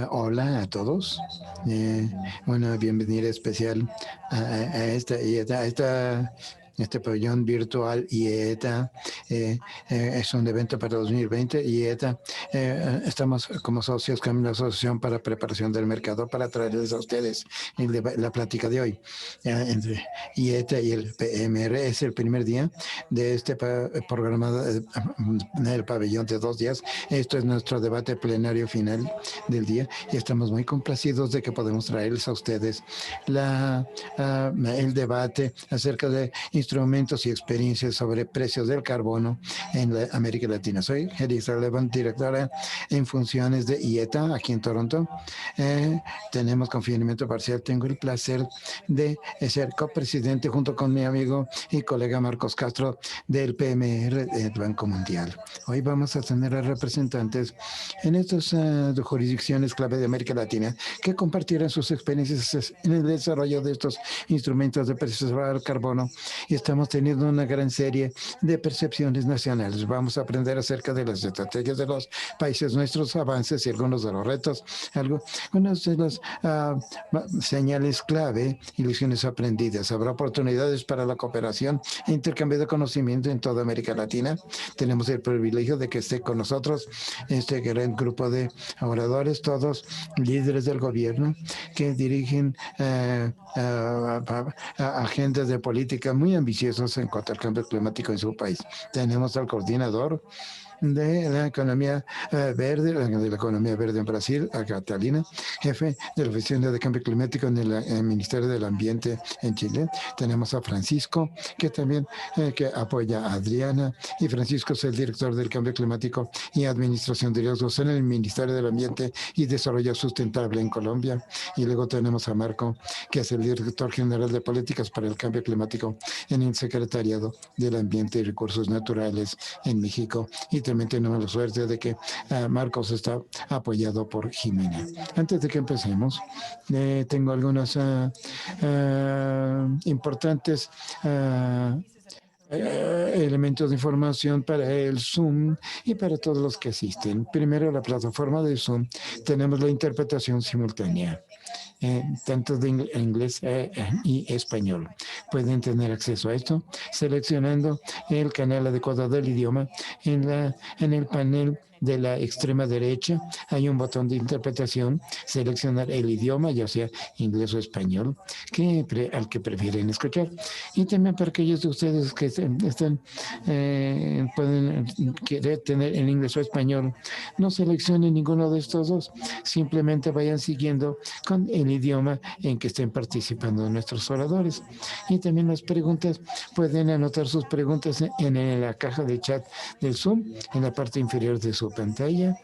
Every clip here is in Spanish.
Hola a todos. Una bienvenida especial a este pabellón virtual IETA. Es un evento para 2020. IETA, estamos como socios con la Asociación para Preparación del Mercado para traerles a ustedes la plática de hoy. Entre IETA y el PMR es el primer día de este programa del pabellón de 2 días. Esto es nuestro debate plenario final del día y estamos muy complacidos de que podemos traerles a ustedes el debate acerca de instrumentos y experiencias sobre precios del carbono en América Latina. Soy Hedy Sullivan, directora en funciones de IETA aquí en Toronto. Tenemos confinamiento parcial. Tengo el placer de ser copresidente junto con mi amigo y colega Marcos Castro del PMR del Banco Mundial. Hoy vamos a tener a representantes en estas jurisdicciones clave de América Latina que compartirán sus experiencias en el desarrollo de estos instrumentos de precios al carbono, y estamos teniendo una gran serie de percepciones nacionales. Vamos a aprender acerca de las estrategias de los países, nuestros avances y algunos de los retos, algunas de las señales clave y lecciones aprendidas. Habrá oportunidades para la cooperación e intercambio de conocimiento en toda América Latina. Tenemos el privilegio de que esté con nosotros este gran grupo de oradores, todos líderes del gobierno que dirigen agendas de política muy ambiciosas en cuanto al cambio climático en su país. Tenemos al coordinador de la economía de la economía verde en Brasil, a Catalina, jefe de la Oficina de Cambio Climático en el Ministerio del Ambiente en Chile. Tenemos a Francisco, que también que apoya a Adriana, y Francisco es el director del Cambio Climático y Administración de Riesgos en el Ministerio del Ambiente y Desarrollo Sustentable en Colombia. Y luego tenemos a Marco, que es el director general de Políticas para el Cambio Climático en el Secretariado del Ambiente y Recursos Naturales en México. Y también tenemos la suerte de que Marcos está apoyado por Jimena. Antes de que empecemos, tengo algunos importantes elementos de información para el Zoom y para todos los que asisten. Primero, la plataforma de Zoom, tenemos la interpretación simultánea. Tanto de inglés y español. Pueden tener acceso a esto seleccionando el canal adecuado del idioma. En el panel de la extrema derecha hay un botón de interpretación, seleccionar el idioma, ya sea inglés o español, al que prefieren escuchar. Y también para aquellos de ustedes que pueden querer tener en inglés o español, no seleccionen ninguno de estos dos, simplemente vayan siguiendo con el idioma en que estén participando nuestros oradores. Y también las preguntas, pueden anotar sus preguntas en la caja de chat del Zoom, en la parte inferior de su pantalla.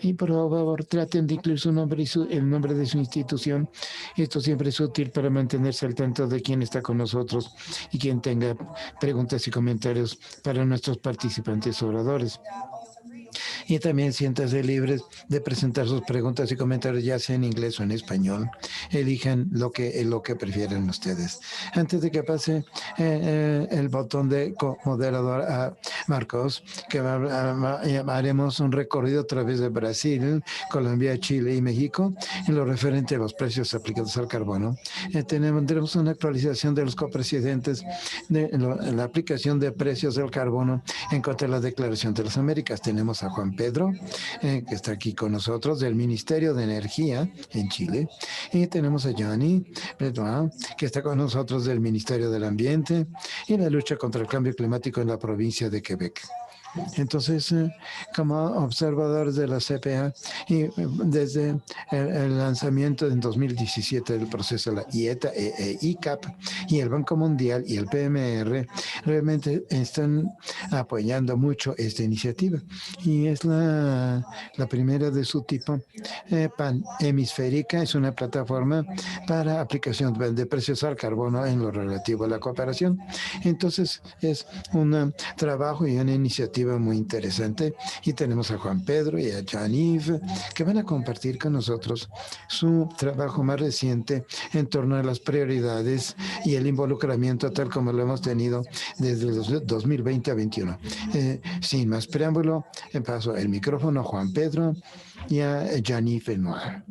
Y por favor, traten de incluir su nombre y el nombre de su institución. Esto siempre es útil para mantenerse al tanto de quién está con nosotros y quien tenga preguntas y comentarios para nuestros participantes oradores. Y también siéntanse libres de presentar sus preguntas y comentarios, ya sea en inglés o en español. Elijan lo que prefieren ustedes. Antes de que pase el botón de moderador a Marcos, que haremos un recorrido a través de Brasil, Colombia, Chile y México en lo referente a los precios aplicados al carbono. Tendremos una actualización de los copresidentes de la aplicación de precios del carbono en cuanto a la Declaración de las Américas. Tenemos a Juan Pedro, que está aquí con nosotros, del Ministerio de Energía en Chile. Y tenemos a Johnny Benoit, que está con nosotros del Ministerio del Ambiente y la lucha contra el cambio climático en la provincia de Quebec. Entonces, como observadores de la CPA y desde el lanzamiento en 2017 del proceso de la IETA, ICAP y el Banco Mundial y el PMR, realmente están apoyando mucho esta iniciativa. Y es la primera de su tipo pan-hemisférica. Es una plataforma para aplicación de precios al carbono en lo relativo a la cooperación. Entonces, es un trabajo y una iniciativa muy interesante, y tenemos a Juan Pedro y a Jean-Yves que van a compartir con nosotros su trabajo más reciente en torno a las prioridades y el involucramiento tal como lo hemos tenido desde el 2020 a 2021. Sin más preámbulo, paso paso el micrófono a Juan Pedro y a Jean-Yves Benoit.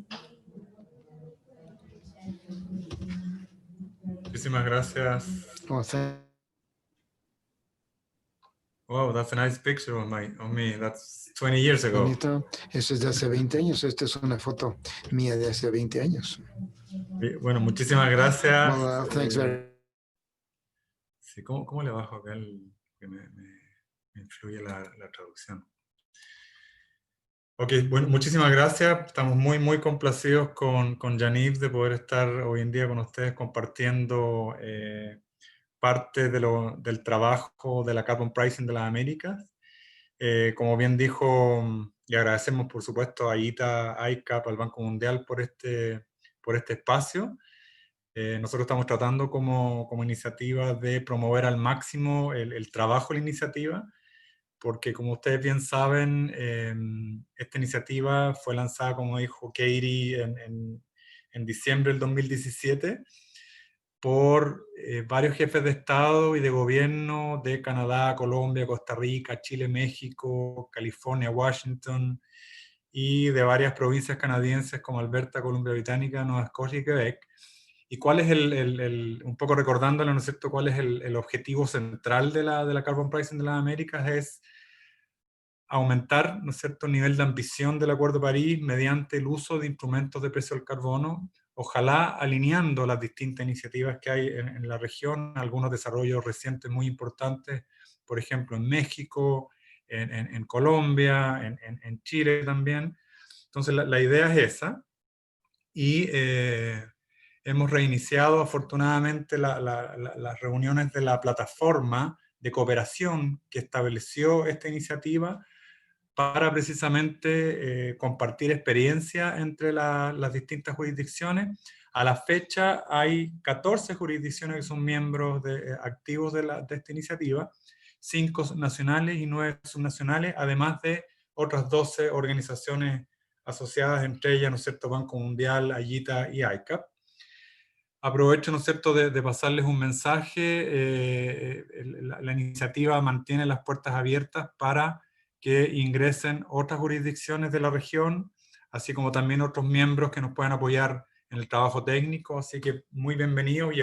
Muchísimas gracias. Wow, that's a nice picture of me. That's 20 years ago. Bonito. Eso es de hace 20 años. Esta es una foto mía de hace 20 años. Bueno, muchísimas gracias. Well, thanks very sí, ¿cómo le bajo acá que me influye la traducción? Ok, bueno, muchísimas gracias. Estamos muy complacidos con Jean-Yves de poder estar hoy en día con ustedes compartiendo parte del trabajo de la Carbon Pricing de las Américas. Como bien dijo, y agradecemos por supuesto a ITA, a ICAP, al Banco Mundial por este espacio. Nosotros estamos tratando como iniciativa de promover al máximo el trabajo de la iniciativa, porque como ustedes bien saben, esta iniciativa fue lanzada, como dijo Katie, en diciembre del 2017, por varios jefes de Estado y de gobierno de Canadá, Colombia, Costa Rica, Chile, México, California, Washington, y de varias provincias canadienses como Alberta, Columbia Británica, Nueva Escocia y Quebec. ¿Y cuál es un poco recordándole, ¿no es cierto?, cuál es el objetivo central de la Carbon Pricing de las Américas? Es aumentar, ¿no es cierto?, el nivel de ambición del Acuerdo de París mediante el uso de instrumentos de precio del carbono, ojalá alineando las distintas iniciativas que hay en la región, algunos desarrollos recientes muy importantes, por ejemplo, en México, en Colombia, en Chile también. Entonces, la idea es esa, y hemos reiniciado afortunadamente las reuniones de la plataforma de cooperación que estableció esta iniciativa para precisamente compartir experiencia entre las distintas jurisdicciones. A la fecha hay 14 jurisdicciones que son miembros activos de esta iniciativa, 5 nacionales y 9 subnacionales, además de otras 12 organizaciones asociadas, entre ellas, ¿no es cierto?, Banco Mundial, AYITA y ICAP. Aprovecho, ¿no es cierto?, de pasarles un mensaje. La iniciativa mantiene las puertas abiertas para que ingresen otras jurisdicciones de la región, así como también otros miembros que nos puedan apoyar en el trabajo técnico, así que muy bienvenidos. Y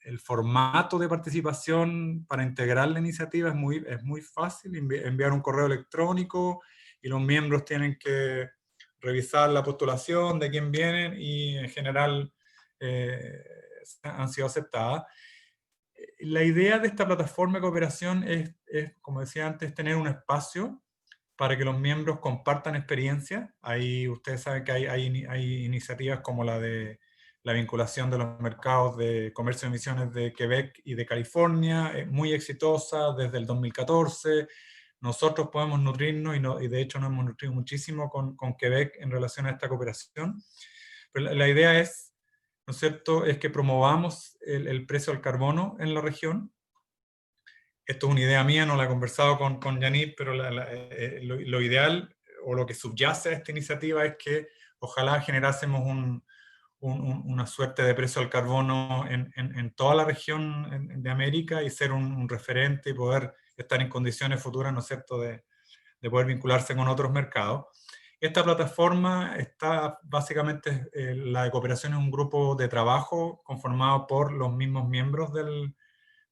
el formato de participación para integrar la iniciativa es muy fácil: enviar un correo electrónico y los miembros tienen que revisar la postulación de quién vienen y en general han sido aceptadas. La idea de esta plataforma de cooperación es, como decía antes, tener un espacio para que los miembros compartan experiencias. Ahí ustedes saben que hay iniciativas como la de la vinculación de los mercados de comercio de emisiones de Quebec y de California, muy exitosa desde el 2014. Nosotros podemos nutrirnos, y de hecho nos hemos nutrido muchísimo con Quebec en relación a esta cooperación. Pero la idea es, ¿no es cierto?, es que promovamos el precio del carbono en la región. Esto es una idea mía, no la he conversado con Jean-Yves, pero lo ideal o lo que subyace a esta iniciativa es que ojalá generásemos una suerte de precio al carbono en toda la región de América, y ser un referente y poder estar en condiciones futuras, ¿no es cierto?, de poder vincularse con otros mercados. Esta plataforma está básicamente, la de cooperación es un grupo de trabajo conformado por los mismos miembros de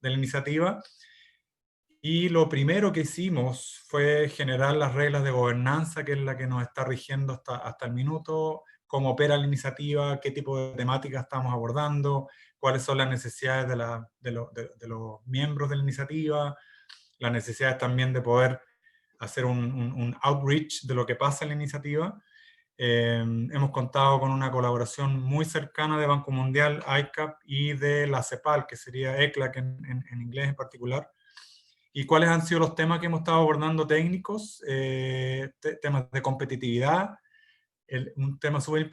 la iniciativa. Y lo primero que hicimos fue generar las reglas de gobernanza, que es la que nos está rigiendo hasta el minuto: cómo opera la iniciativa, qué tipo de temáticas estamos abordando, cuáles son las necesidades de los miembros de la iniciativa, las necesidades también de poder hacer un outreach de lo que pasa en la iniciativa. Hemos contado con una colaboración muy cercana de Banco Mundial, ICAP, y de la CEPAL, que sería ECLAC en inglés en particular. ¿Y cuáles han sido los temas que hemos estado abordando técnicos? Temas de competitividad, un tema súper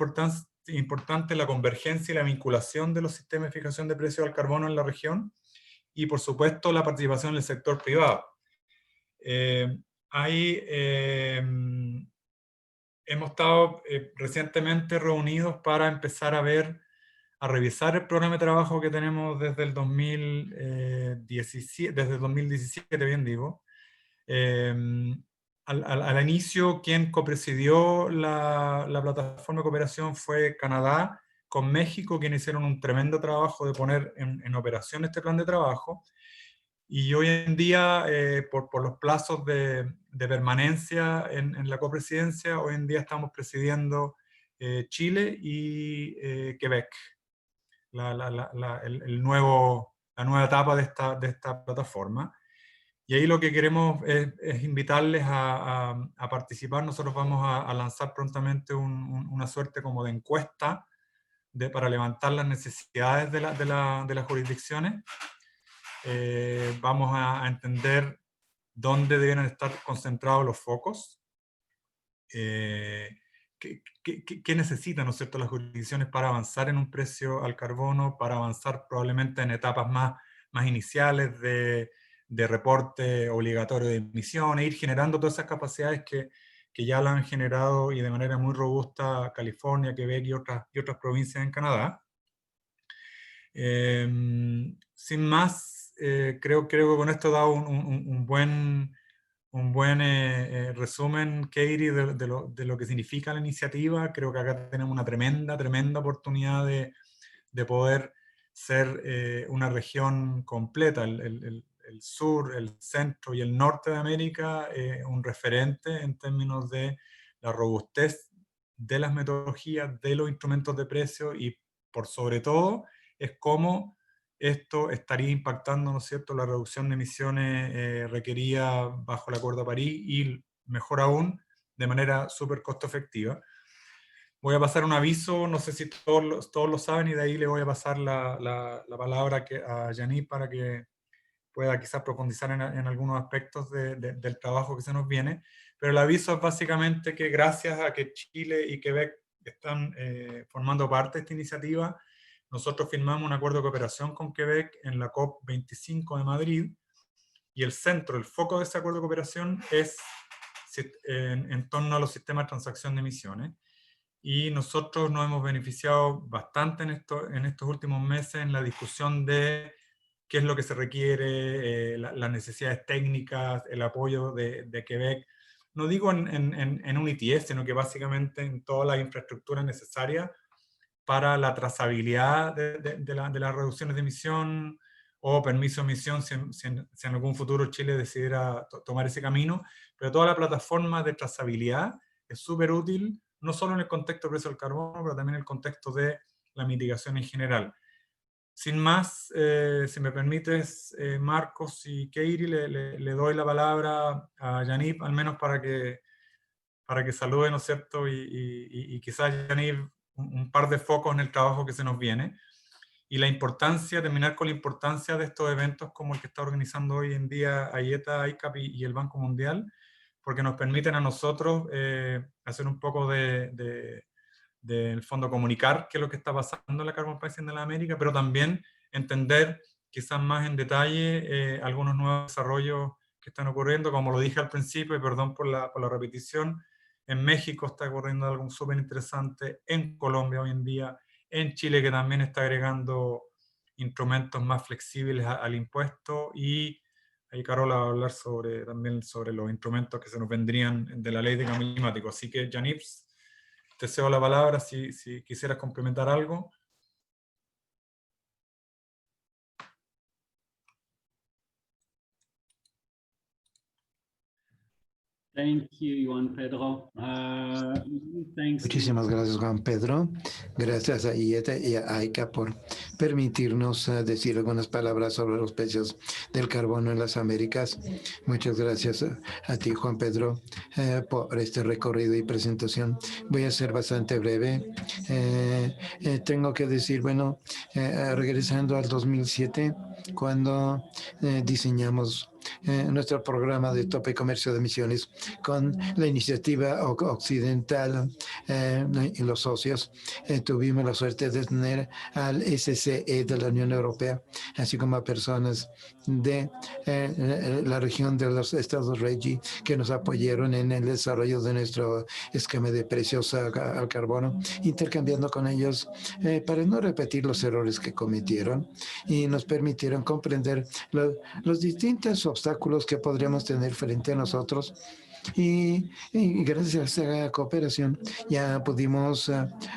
importante, la convergencia y la vinculación de los sistemas de fijación de precios al carbono en la región, y por supuesto la participación del sector privado. Hemos estado recientemente reunidos para empezar a revisar el programa de trabajo que tenemos desde el 2017, bien digo, Al inicio, quien copresidió la plataforma de cooperación fue Canadá, con México, quienes hicieron un tremendo trabajo de poner en operación este plan de trabajo. Y hoy en día, por los plazos de permanencia en la copresidencia, hoy en día estamos presidiendo Chile y Quebec, la nueva etapa de esta plataforma. Y ahí lo que queremos es invitarles a participar. Nosotros vamos a lanzar prontamente una suerte como de encuesta para levantar las necesidades de las jurisdicciones. Vamos a entender dónde deben estar concentrados los focos, qué necesitan, ¿no es cierto?, las jurisdicciones para avanzar en un precio al carbono, para avanzar probablemente en etapas más iniciales de reporte obligatorio de emisiones, ir generando todas esas capacidades que ya la han generado y de manera muy robusta California, Quebec y otras provincias en Canadá. Sin más, creo que con esto he dado un buen resumen, Katie, de lo que significa la iniciativa. Creo que acá tenemos una tremenda oportunidad de poder ser una región completa, el sur, el centro y el norte de América, un referente en términos de la robustez de las metodologías, de los instrumentos de precio y, por sobre todo, es cómo esto estaría impactando, ¿no es cierto?, la reducción de emisiones requerida bajo el Acuerdo de París y, mejor aún, de manera súper costo efectiva. Voy a pasar un aviso, no sé si todos lo saben, y de ahí le voy a pasar la palabra a Yannick para que pueda quizás profundizar en algunos aspectos del trabajo que se nos viene. Pero el aviso es básicamente que gracias a que Chile y Quebec están formando parte de esta iniciativa, nosotros firmamos un acuerdo de cooperación con Quebec en la COP25 de Madrid, y el centro, el foco de ese acuerdo de cooperación es en torno a los sistemas de transacción de emisiones. Y nosotros nos hemos beneficiado bastante en estos últimos meses en la discusión de qué es lo que se requiere, las necesidades técnicas, el apoyo de Quebec. No digo en un ITS, sino que básicamente en toda la infraestructura necesaria para la trazabilidad de las reducciones de emisión o permiso de emisión si en algún futuro Chile decidiera tomar ese camino. Pero toda la plataforma de trazabilidad es súper útil, no solo en el contexto del precio del carbono, pero también en el contexto de la mitigación en general. Sin más, si me permites, Marcos y Keiri, le doy la palabra a Yannick, al menos para que salude, ¿no es cierto? Y quizás, Yannick, un par de focos en el trabajo que se nos viene. Y la importancia, terminar con la importancia de estos eventos como el que está organizando hoy en día IETA, ICAP y el Banco Mundial, porque nos permiten a nosotros hacer un poco del fondo, comunicar qué es lo que está pasando en la Carbon Pricing de la América, pero también entender quizás más en detalle algunos nuevos desarrollos que están ocurriendo. Como lo dije al principio, y perdón por la repetición, en México está ocurriendo algo súper interesante, en Colombia hoy en día, en Chile, que también está agregando instrumentos más flexibles al impuesto, y ahí Carola va a hablar también sobre los instrumentos que se nos vendrían de la ley de cambio climático. Así que, Yannick, te cedo la palabra si quisieras complementar algo. Thank you, Juan Pedro. Muchísimas gracias, Juan Pedro. Gracias a IETA y a AICA por permitirnos decir algunas palabras sobre los precios del carbono en las Américas. Muchas gracias a ti, Juan Pedro, por este recorrido y presentación. Voy a ser bastante breve. Tengo que decir, bueno, regresando al 2007, cuando diseñamos nuestro programa de tope y comercio de emisiones con la iniciativa occidental y los socios, tuvimos la suerte de tener al SCE de la Unión Europea, así como a personas de la región de los estados REGI que nos apoyaron en el desarrollo de nuestro esquema de precios al carbono, intercambiando con ellos para no repetir los errores que cometieron, y nos permitieron comprender las distintas opciones obstáculos que podríamos tener frente a nosotros. Y gracias a esta cooperación ya pudimos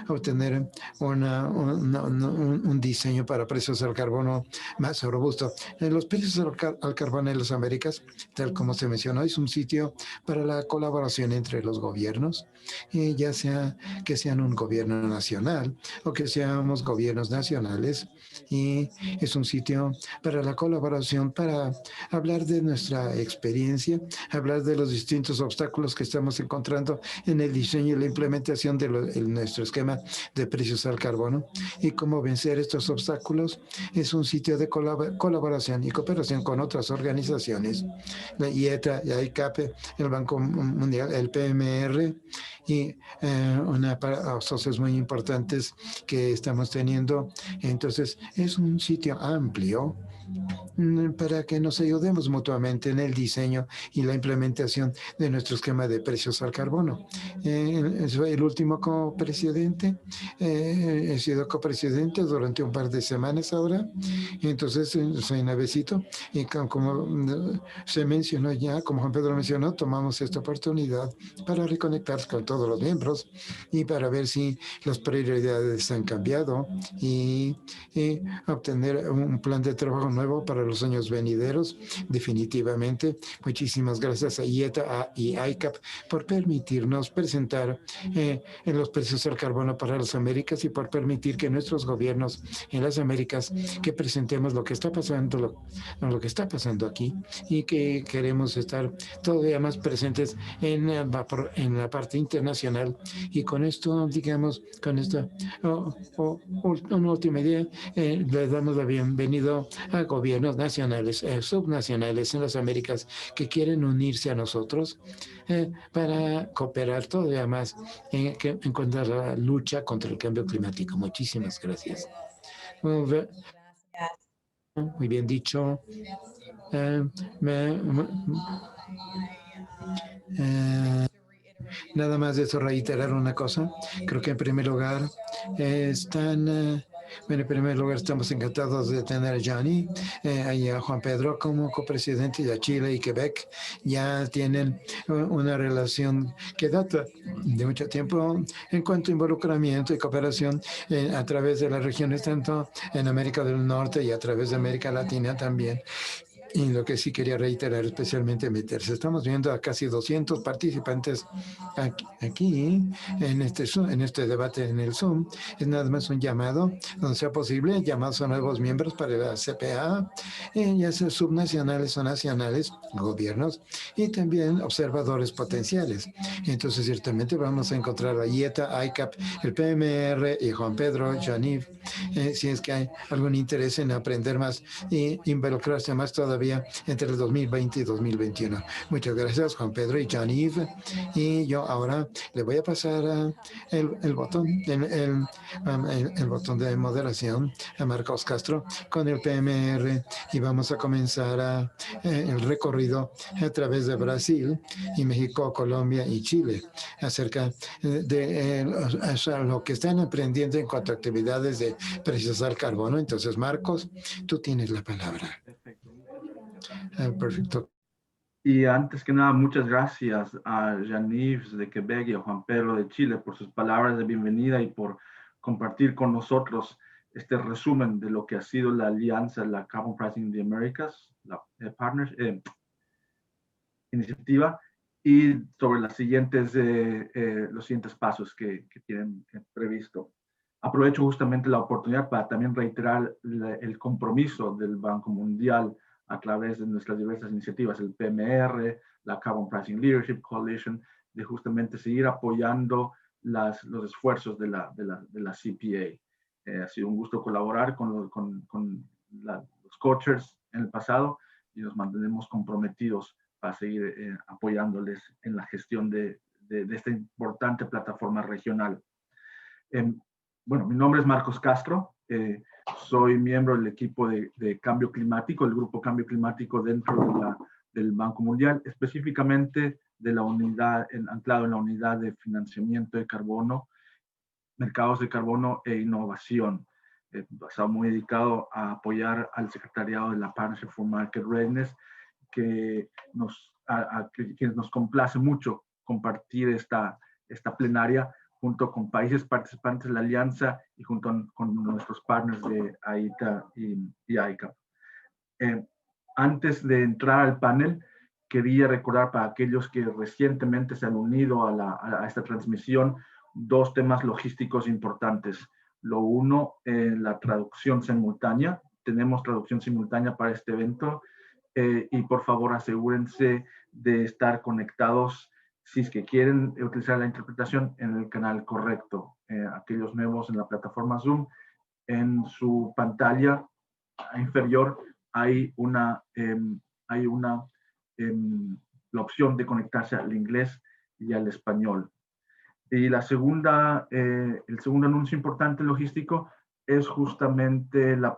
obtener un diseño para precios al carbono más robusto. Los precios al carbono en las Américas, tal como se mencionó, es un sitio para la colaboración entre los gobiernos, ya sea que sean un gobierno nacional o que seamos gobiernos nacionales, y es un sitio para la colaboración, para hablar de nuestra experiencia, hablar de los distintos obstáculos que estamos encontrando en el diseño y la implementación de nuestro esquema de precios al carbono y cómo vencer estos obstáculos. Es un sitio de colaboración y cooperación con otras organizaciones, la IETA, la ICAP, el Banco Mundial, el PMR y socios muy importantes que estamos teniendo. Entonces, es un sitio amplio para que nos ayudemos mutuamente en el diseño y la implementación de nuestro esquema de precios al carbono. Soy el último copresidente, he sido copresidente durante un par de semanas ahora, entonces soy nuevecito y como se mencionó ya, como Juan Pedro mencionó, tomamos esta oportunidad para reconectar con todos los miembros y para ver si las prioridades han cambiado y obtener un plan de trabajo nuevo para los años venideros. Definitivamente, muchísimas gracias a IETA y ICAP por permitirnos presentar en los precios del carbono para las Américas y por permitir que nuestros gobiernos en las Américas que presentemos lo que está pasando, lo que está pasando aquí, y que queremos estar todavía más presentes en la parte internacional. Y con esto, digamos, con esta una última idea, le damos la bienvenida a gobiernos nacionales, subnacionales en las Américas que quieren unirse a nosotros para cooperar todavía más en cuanto a la lucha contra el cambio climático. Muchísimas gracias. Muy bien dicho. Nada más de eso, reiterar una cosa. Creo que en primer lugar en primer lugar estamos encantados de tener a Johnny y a Juan Pedro como copresidente, y a Chile y Quebec. Ya tienen una relación que data de mucho tiempo en cuanto a involucramiento y cooperación a través de las regiones, tanto en América del Norte y a través de América Latina también. Y lo que sí quería reiterar, especialmente meterse. Estamos viendo a casi 200 participantes aquí en este debate en el Zoom. Es nada más un llamado, donde sea posible, llamados a nuevos miembros para la CPA, ya sea subnacionales o nacionales, gobiernos, y también observadores potenciales. Entonces, ciertamente vamos a encontrar a IETA, ICAP, el PMR y Juan Pedro, Janif, si es que hay algún interés en aprender más y involucrarse más todavía entre el 2020 y 2021. Muchas gracias, Juan Pedro y Jean-Yves. Y yo ahora le voy a pasar el botón de moderación a Marcos Castro con el PMR, y vamos a comenzar el recorrido a través de Brasil y México, Colombia y Chile acerca de lo que están aprendiendo en cuanto a actividades de precios al carbono. Entonces, Marcos, tú tienes la palabra. Perfecto. Y antes que nada, muchas gracias a Jean-Yves de Quebec y a Juan Pedro de Chile por sus palabras de bienvenida y por compartir con nosotros este resumen de lo que ha sido la alianza, la Carbon Pricing in the Americas, la iniciativa, y sobre los siguientes pasos que tienen previsto. Aprovecho justamente la oportunidad para también reiterar el compromiso del Banco Mundial a través de nuestras diversas iniciativas, el PMR, la Carbon Pricing Leadership Coalition, de justamente seguir apoyando los esfuerzos de la CPA. Ha sido un gusto colaborar con los coachers en el pasado y nos mantenemos comprometidos para seguir apoyándoles en la gestión de esta importante plataforma regional. Bueno, mi nombre es Marcos Castro. Soy miembro del equipo de Cambio Climático, el Grupo Cambio Climático dentro del Banco Mundial, específicamente de la unidad, anclado en la unidad de financiamiento de carbono, mercados de carbono e innovación. Estado muy dedicado a apoyar al secretariado de la Partnership for Market Readiness que nos complace mucho compartir esta plenaria junto con países participantes de la alianza y junto con nuestros partners de AITA y AICAP. Antes de entrar al panel, quería recordar para aquellos que recientemente se han unido a esta transmisión, dos temas logísticos importantes. Lo uno, la traducción simultánea. Tenemos traducción simultánea para este evento y por favor asegúrense de estar conectados si es que quieren utilizar la interpretación en el canal correcto. Aquellos nuevos en la plataforma Zoom, en su pantalla inferior hay la opción de conectarse al inglés y al español. Y el segundo anuncio importante logístico es justamente la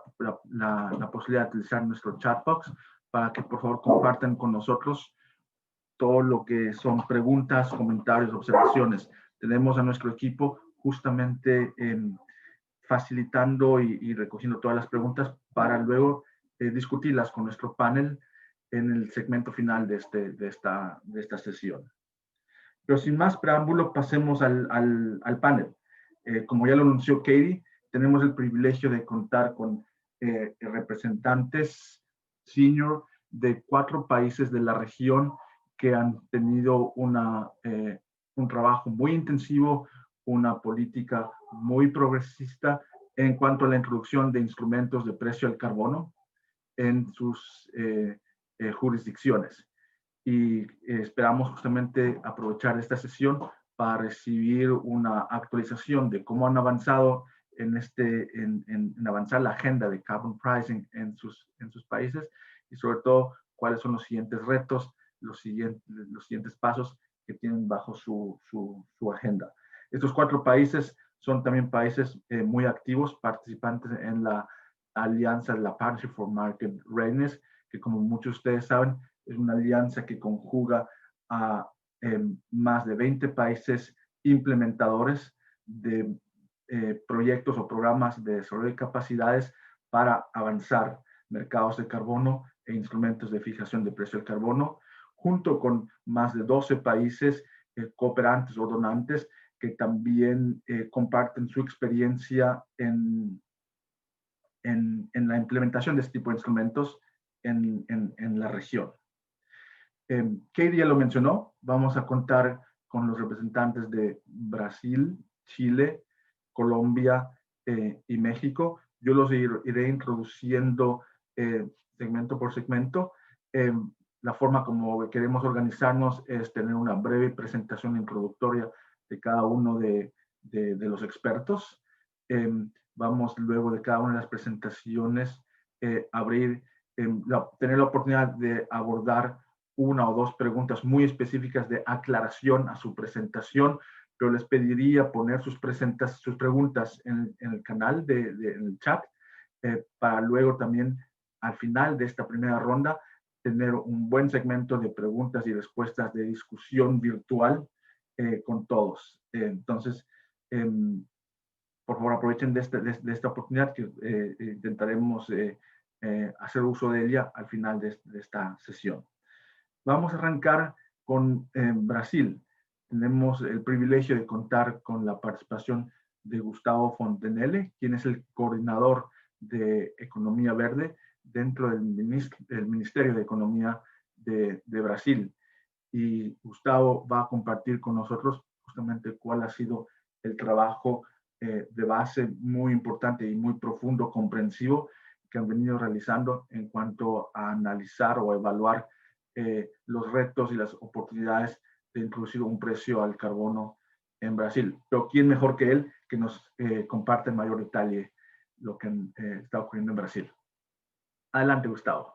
posibilidad de utilizar nuestro chatbox para que por favor compartan con nosotros todo lo que son preguntas, comentarios, observaciones. Tenemos a nuestro equipo justamente facilitando y recogiendo todas las preguntas para luego discutirlas con nuestro panel en el segmento final de esta sesión. Pero sin más preámbulo, pasemos al panel. Como ya lo anunció Katie, tenemos el privilegio de contar con representantes senior de 4 países de la región que han tenido un trabajo muy intensivo, una política muy progresista en cuanto a la introducción de instrumentos de precio al carbono en sus jurisdicciones. Y esperamos justamente aprovechar esta sesión para recibir una actualización de cómo han avanzado en avanzar la agenda de carbon pricing en sus países y sobre todo cuáles son los siguientes retos, los siguientes pasos que tienen bajo su agenda. Estos 4 países son también países muy activos, participantes en la alianza de la Partnership for Market Readiness, que como muchos de ustedes saben, es una alianza que conjuga a más de 20 países implementadores de proyectos o programas de desarrollo de capacidades para avanzar mercados de carbono e instrumentos de fijación de precio del carbono, junto con más de 12 países cooperantes o donantes que también comparten su experiencia en la implementación de este tipo de instrumentos en la región. Katie ya lo mencionó, vamos a contar con los representantes de Brasil, Chile, Colombia y México. Yo los iré introduciendo segmento por segmento. La forma como queremos organizarnos es tener una breve presentación introductoria de cada uno de los expertos. Vamos luego de cada una de las presentaciones tener la oportunidad de abordar 1 o 2 preguntas muy específicas de aclaración a su presentación, pero les pediría poner sus preguntas en el canal, en el chat, para luego también al final de esta primera ronda tener un buen segmento de preguntas y respuestas de discusión virtual con todos. Entonces, por favor, aprovechen de esta oportunidad que intentaremos hacer uso de ella al final de esta sesión. Vamos a arrancar con Brasil. Tenemos el privilegio de contar con la participación de Gustavo Fontenelle, quien es el coordinador de Economía Verde dentro del Ministerio de Economía de Brasil. Y Gustavo va a compartir con nosotros justamente cuál ha sido el trabajo de base muy importante y muy profundo, comprensivo, que han venido realizando en cuanto a analizar o evaluar los retos y las oportunidades de introducir un precio al carbono en Brasil. Pero ¿quién mejor que él que nos comparte en mayor detalle lo que está ocurriendo en Brasil? Adelante, Gustavo.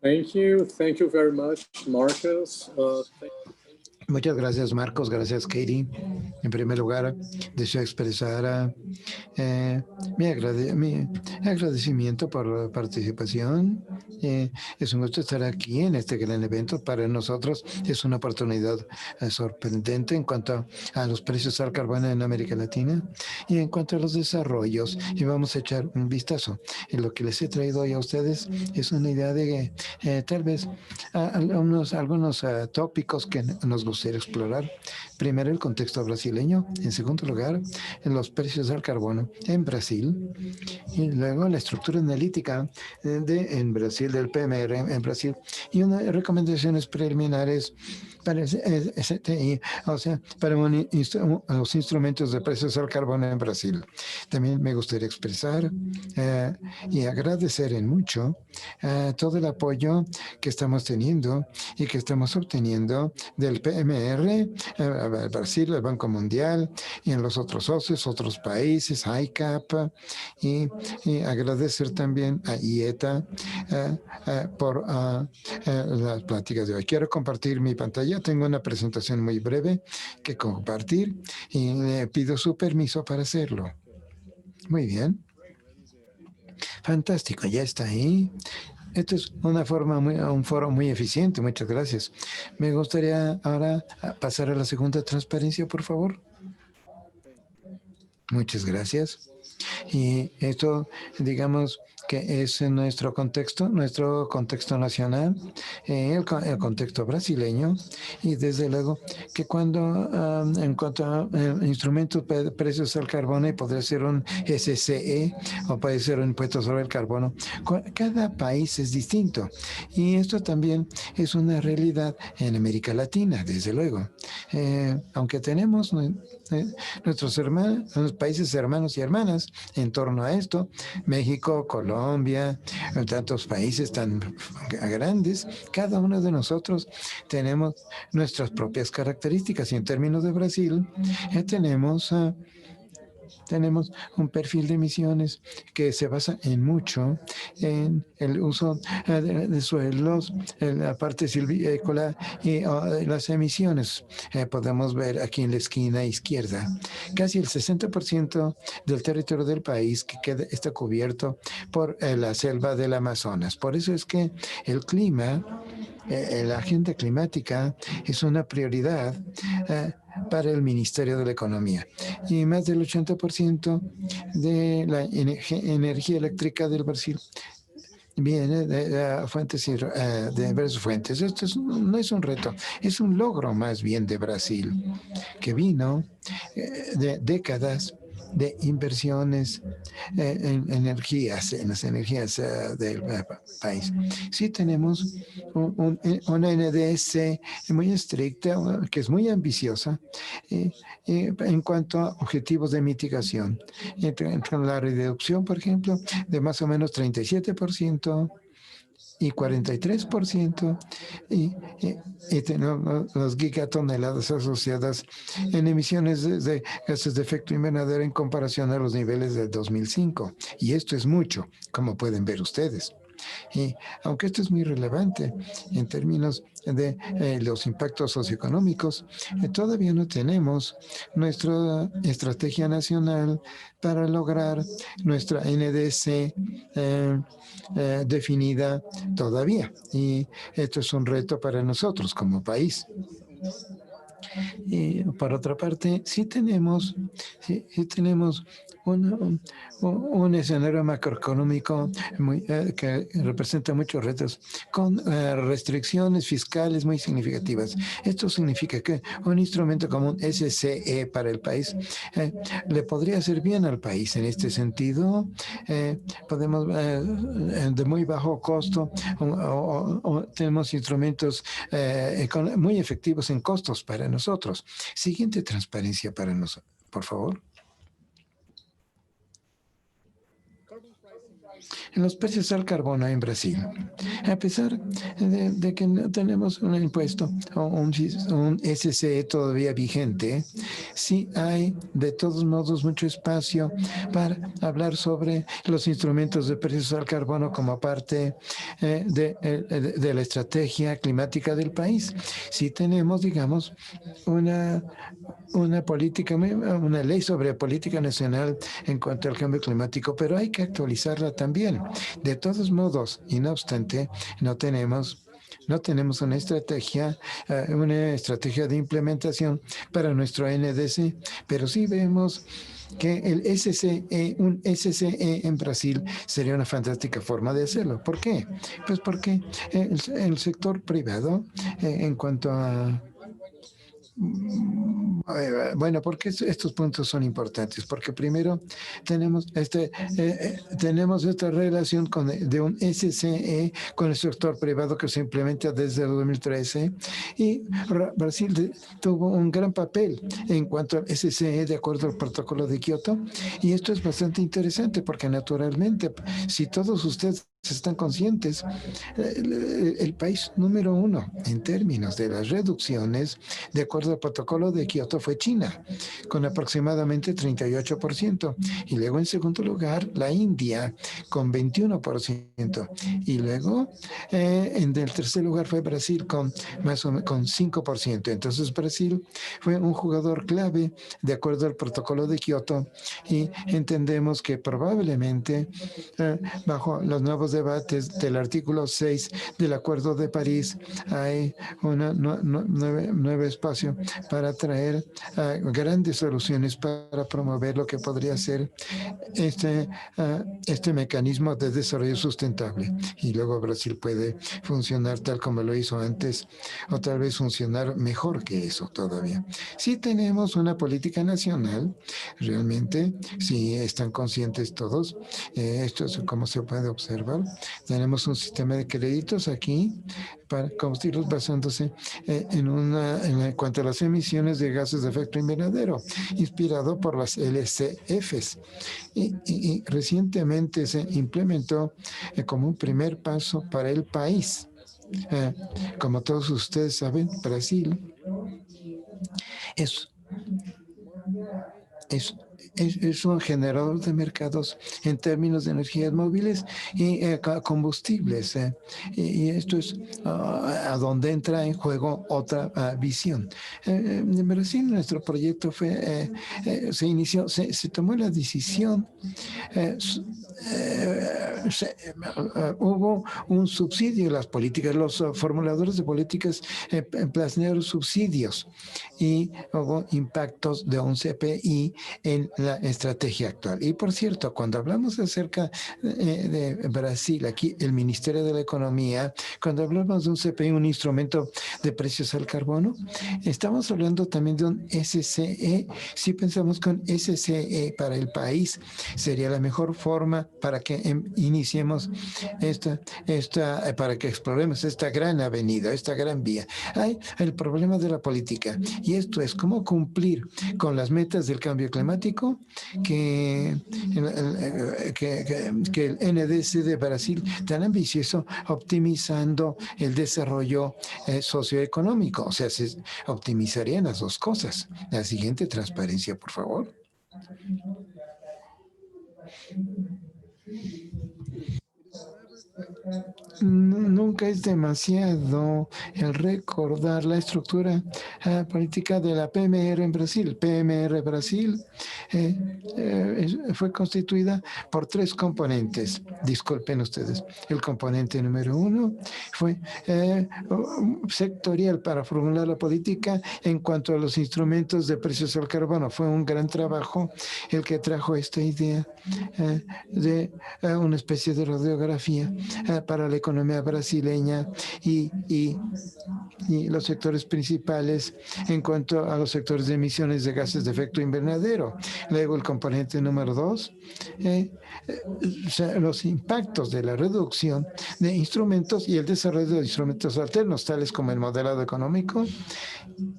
Thank you very much, Marcus. Muchas gracias, Marcos. Gracias, Katie. En primer lugar, deseo expresar mi agradecimiento por la participación. Es un gusto estar aquí en este gran evento. Para nosotros es una oportunidad sorprendente en cuanto a los precios al carbono en América Latina y en cuanto a los desarrollos. Y vamos a echar un vistazo. En lo que les he traído hoy a ustedes es una idea de tal vez algunos tópicos que nos gustaría explorar. Primero, el contexto brasileño. En segundo lugar, los precios del carbono en Brasil. Y luego, la estructura analítica en Brasil, del PMR en Brasil. Y unas recomendaciones preliminares para STI, o sea, para los instrumentos de precios al carbono en Brasil. También me gustaría expresar y agradecer en mucho todo el apoyo que estamos teniendo y que estamos obteniendo del PMR, Brasil, el Banco Mundial y en los otros socios, otros países, ICAP, y agradecer también a IETA por las pláticas de hoy. Quiero compartir mi pantalla. Tengo una presentación muy breve que compartir y le pido su permiso para hacerlo. Muy bien. Fantástico, ya está ahí. Esto es un foro muy eficiente, muchas gracias. Me gustaría ahora pasar a la segunda transparencia, por favor. Muchas gracias. Y esto, digamos, que es en nuestro contexto nacional, el contexto brasileño, y desde luego que cuando en cuanto a instrumentos de precios al carbono, y podría ser un SCE o puede ser un impuesto sobre el carbono, cada país es distinto. Y esto también es una realidad en América Latina, desde luego. Aunque tenemos nuestros países hermanos y hermanas en torno a esto, México, Colombia, tantos países tan grandes, cada uno de nosotros tenemos nuestras propias características y en términos de Brasil tenemos un perfil de emisiones que se basa en mucho en el uso de suelos, en la parte silvícola y las emisiones. Podemos ver aquí en la esquina izquierda, casi el 60% del territorio del país está cubierto por la selva del Amazonas. Por eso es que el clima, la agenda climática es una prioridad para el Ministerio de la Economía. Y más del 80% de la energía eléctrica del Brasil viene de fuentes, de diversas fuentes. Esto no es un reto, es un logro más bien de Brasil, que vino de décadas de inversiones en las energías del país. Sí tenemos una NDS muy estricta, que es muy ambiciosa en cuanto a objetivos de mitigación. Con la reducción, por ejemplo, de más o menos 37%, y 43%, y tenemos las gigatoneladas asociadas en emisiones de gases de efecto invernadero en comparación a los niveles del 2005. Y esto es mucho, como pueden ver ustedes. Y aunque esto es muy relevante en términos de los impactos socioeconómicos, todavía no tenemos nuestra estrategia nacional para lograr nuestra NDC definida todavía. Y esto es un reto para nosotros como país. Y por otra parte, sí tenemos un escenario macroeconómico que representa muchos retos, con restricciones fiscales muy significativas. Esto significa que un instrumento como un SCE para el país le podría hacer bien al país. En este sentido, podemos, de muy bajo costo, tenemos instrumentos muy efectivos en costos para nosotros. Siguiente transparencia para nosotros, por favor. En los precios al carbono en Brasil. A pesar de que no tenemos un impuesto o un SCE todavía vigente, sí hay de todos modos mucho espacio para hablar sobre los instrumentos de precios al carbono como parte de la estrategia climática del país. Sí tenemos, digamos, una política, una ley sobre política nacional en cuanto al cambio climático, pero hay que actualizarla también. De todos modos, y no obstante, no tenemos una estrategia de implementación para nuestro NDC, pero sí vemos que un SCE en Brasil sería una fantástica forma de hacerlo. ¿Por qué? Pues porque el sector privado, en cuanto a bueno, porque estos puntos son importantes, porque primero tenemos esta relación de un SCE con el sector privado que se implementa desde el 2013 y Brasil tuvo un gran papel en cuanto al SCE de acuerdo al protocolo de Kioto, y esto es bastante interesante porque naturalmente si todos ustedes están conscientes, el país número 1 en términos de las reducciones de acuerdo al protocolo de Kioto fue China, con aproximadamente 38%. Y luego en segundo lugar, la India, con 21%. Y luego en el tercer lugar fue Brasil, con 5%. Entonces Brasil fue un jugador clave de acuerdo al protocolo de Kioto, y entendemos que probablemente bajo los nuevos debates del artículo 6 del Acuerdo de París hay un nuevo espacio para traer grandes soluciones para promover lo que podría ser este mecanismo de desarrollo sustentable. Y luego Brasil puede funcionar tal como lo hizo antes, o tal vez funcionar mejor que eso todavía. Sí tenemos una política nacional, realmente, si están conscientes todos, esto es como se puede observar. Tenemos un sistema de créditos aquí para combustibles basándose en cuanto a las emisiones de gases de efecto invernadero, inspirado por las LCFs. Y recientemente se implementó como un primer paso para el país. Como todos ustedes saben, Brasil es un generador de mercados en términos de energías móviles y combustibles. Y esto es a donde entra en juego otra visión. En Brasil, nuestro proyecto se inició, se tomó la decisión, hubo un subsidio en las políticas, los formuladores de políticas plantearon subsidios y hubo impactos de un CPI en la estrategia actual. Y por cierto, cuando hablamos acerca de Brasil, aquí el Ministerio de la Economía, cuando hablamos de un CPI, un instrumento de precios al carbono, estamos hablando también de un SCE. Si pensamos que un SCE para el país sería la mejor forma para que iniciemos para que exploremos esta gran avenida, esta gran vía. Hay el problema de la política, y esto es cómo cumplir con las metas del cambio climático que el NDC de Brasil tan ambicioso, optimizando el desarrollo socioeconómico. O sea, se optimizarían las dos cosas. La siguiente transparencia, por favor. Nunca es demasiado el recordar la estructura política de la PMR en Brasil. PMR Brasil fue constituida por 3 componentes. Disculpen ustedes. El componente número 1 fue sectorial para formular la política en cuanto a los instrumentos de precios al carbono. Fue un gran trabajo el que trajo esta idea de una especie de radiografía para la economía brasileña y los sectores principales en cuanto a los sectores de emisiones de gases de efecto invernadero. Luego el componente número 2, los impactos de la reducción de instrumentos y el desarrollo de instrumentos alternos, tales como el modelado económico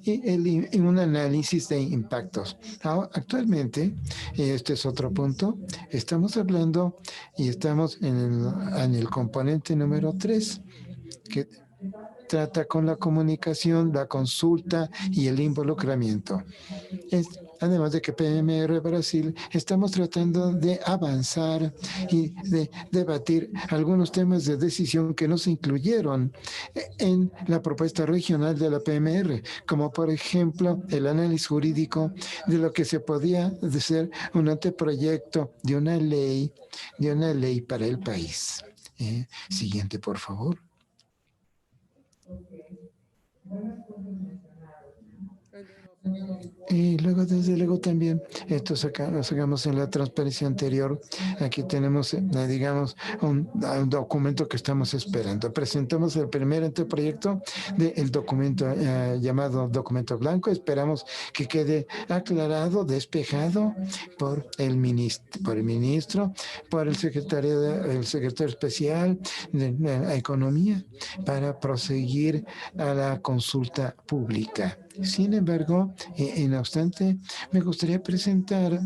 y un análisis de impactos. Ahora, actualmente, este es otro punto, estamos hablando y estamos en el componente número 3, que trata con la comunicación, la consulta y el involucramiento. Además de que PMR Brasil estamos tratando de avanzar y de debatir algunos temas de decisión que no se incluyeron en la propuesta regional de la PMR, como por ejemplo el análisis jurídico de lo que se podía ser un anteproyecto de una ley para el país. Siguiente, por favor. Y luego, desde luego, también, esto lo sacamos en la transparencia anterior. Aquí tenemos, digamos, un documento que estamos esperando. Presentamos el primer anteproyecto del documento llamado documento blanco. Esperamos que quede aclarado, despejado por el ministro, por el secretario especial de Economía, para proseguir a la consulta pública. Sin embargo, no obstante, me gustaría presentar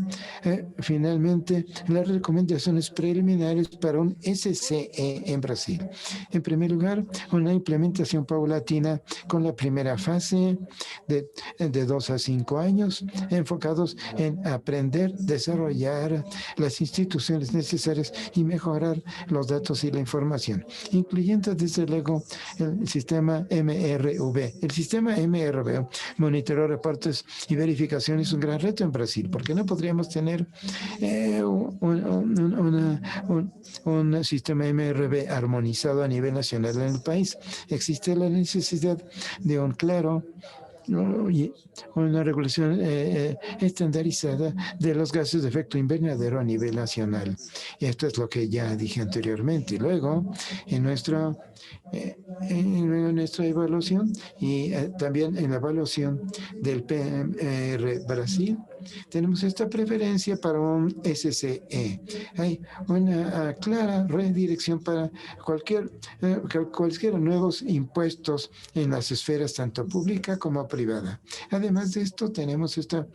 finalmente las recomendaciones preliminares para un SCE en Brasil. En primer lugar, una implementación paulatina con la primera fase de 2 a 5 años, enfocados en aprender, desarrollar las instituciones necesarias y mejorar los datos y la información, incluyendo desde luego el sistema MRV. El sistema MRV, monitoreo, reportes y verificación, es un gran reto en Brasil, porque no podríamos tener un sistema MRV armonizado a nivel nacional en el país. Existe la necesidad de un claro y una regulación estandarizada de los gases de efecto invernadero a nivel nacional. Y esto es lo que ya dije anteriormente. Y luego, en nuestra evaluación y también en la evaluación del PMR Brasil, tenemos esta preferencia para un SCE. Hay una clara redirección para cualquier nuevos impuestos en las esferas tanto pública como privada. Además de esto, tenemos esta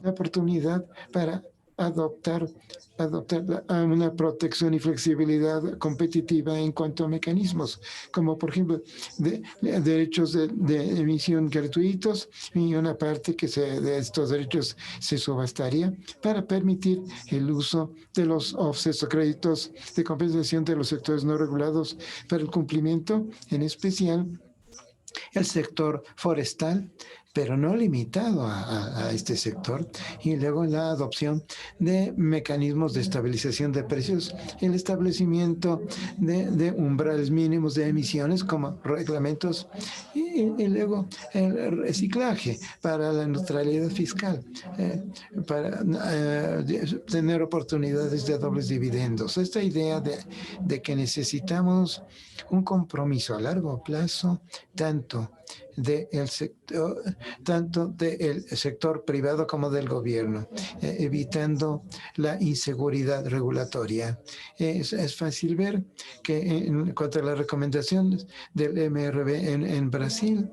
oportunidad para adoptar una protección y flexibilidad competitiva en cuanto a mecanismos, como por ejemplo derechos de emisión gratuitos, y una parte de estos derechos se subastaría para permitir el uso de los offsets o créditos de compensación de los sectores no regulados para el cumplimiento, en especial el sector forestal, pero no limitado a este sector, y luego la adopción de mecanismos de estabilización de precios, el establecimiento de umbrales mínimos de emisiones como reglamentos, y luego el reciclaje para la neutralidad fiscal, para tener oportunidades de dobles dividendos. Esta idea de que necesitamos un compromiso a largo plazo, tanto del sector privado como del gobierno, evitando la inseguridad regulatoria. Es fácil ver que en cuanto a las recomendaciones del MRV en Brasil,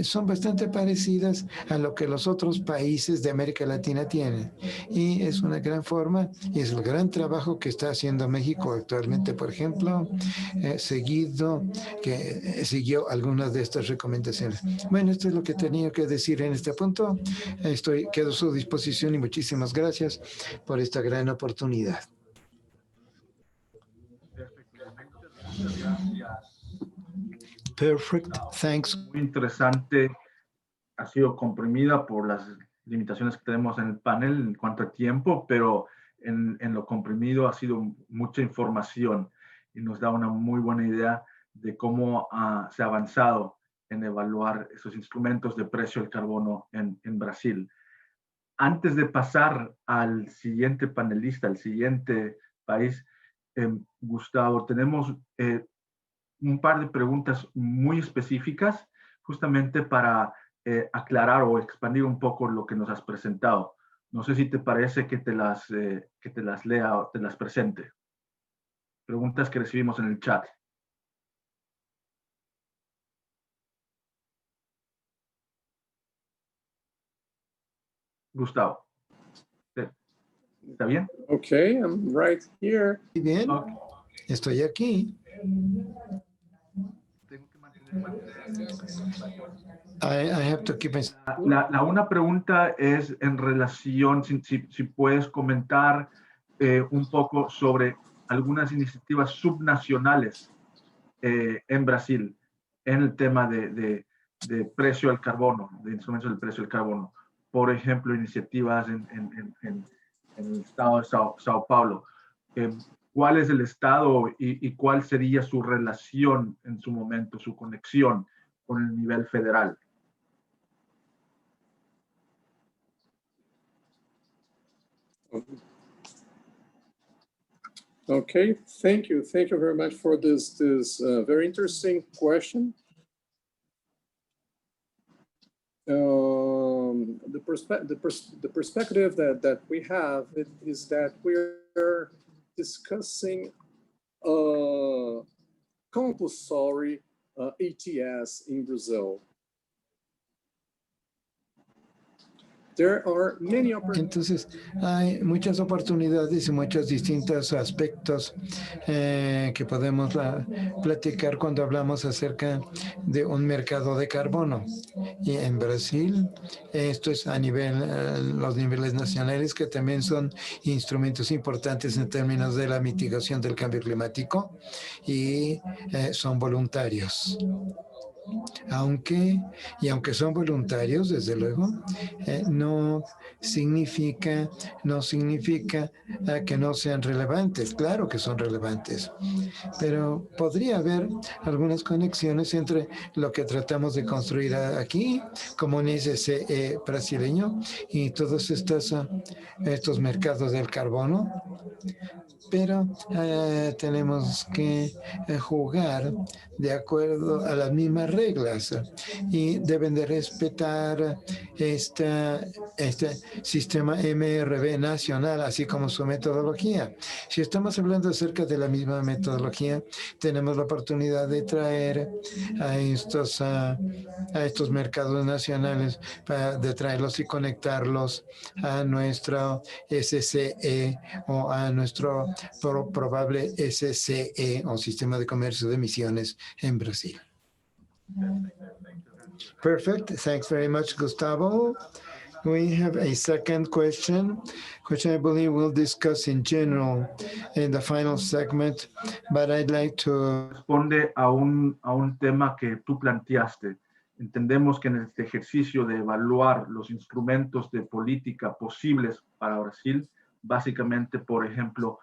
son bastante parecidas a lo que los otros países de América Latina tienen. Y es una gran forma, y es el gran trabajo que está haciendo México actualmente, por ejemplo, que siguió algunas de estas recomendaciones. Bueno, esto es lo que tenía que decir en este punto. Quedo a su disposición y muchísimas gracias por esta gran oportunidad. Efectivamente, muchas gracias. Perfect, thanks. Muy interesante. Ha sido comprimida por las limitaciones que tenemos en el panel en cuanto a tiempo, pero en lo comprimido ha sido mucha información y nos da una muy buena idea de cómo se ha avanzado en evaluar esos instrumentos de precio del carbono en Brasil. Antes de pasar al siguiente panelista, al siguiente país, Gustavo, tenemos un par de preguntas muy específicas justamente para aclarar o expandir un poco lo que nos has presentado. No sé si te parece que te las lea o te las presente. Preguntas que recibimos en el chat. Gustavo, ¿está bien? Okay, I'm right here. Muy bien, Okay. estoy aquí. I have to keep Una pregunta es en relación, si puedes comentar un poco sobre algunas iniciativas subnacionales en Brasil en el tema de precio al carbono, de instrumentos del precio al carbono. Por ejemplo, iniciativas en el estado de Sao Paulo. ¿Cuál es el estado y cuál sería su relación en su momento, su conexión con el nivel federal? Okay, thank you. Thank you very much for this very interesting question. The perspective that we have is that we're discussing compulsory ETS in Brazil. There are many Entonces, hay muchas oportunidades y muchos distintos aspectos que podemos platicar cuando hablamos acerca de un mercado de carbono. Y en Brasil, esto es a nivel, los niveles nacionales, que también son instrumentos importantes en términos de la mitigación del cambio climático y son voluntarios. Aunque son voluntarios, desde luego, no significa que no sean relevantes. Claro que son relevantes, pero podría haber algunas conexiones entre lo que tratamos de construir aquí, como un SCE brasileño, y todos estos mercados del carbono. Pero tenemos que jugar de acuerdo a las mismas reglas y deben de respetar este sistema MRV nacional, así como su metodología. Si estamos hablando acerca de la misma metodología, tenemos la oportunidad de traer a estos mercados nacionales, de traerlos y conectarlos a nuestro SCE o a nuestro probable SCE o Sistema de Comercio de Emisiones en Brasil. Perfect. Thanks very much, Gustavo. We have a second question, which I believe we'll discuss in general in the final segment, but I'd like to... Responde a un tema que tú planteaste. Entendemos que en este ejercicio de evaluar los instrumentos de política posibles para Brasil, básicamente, por ejemplo,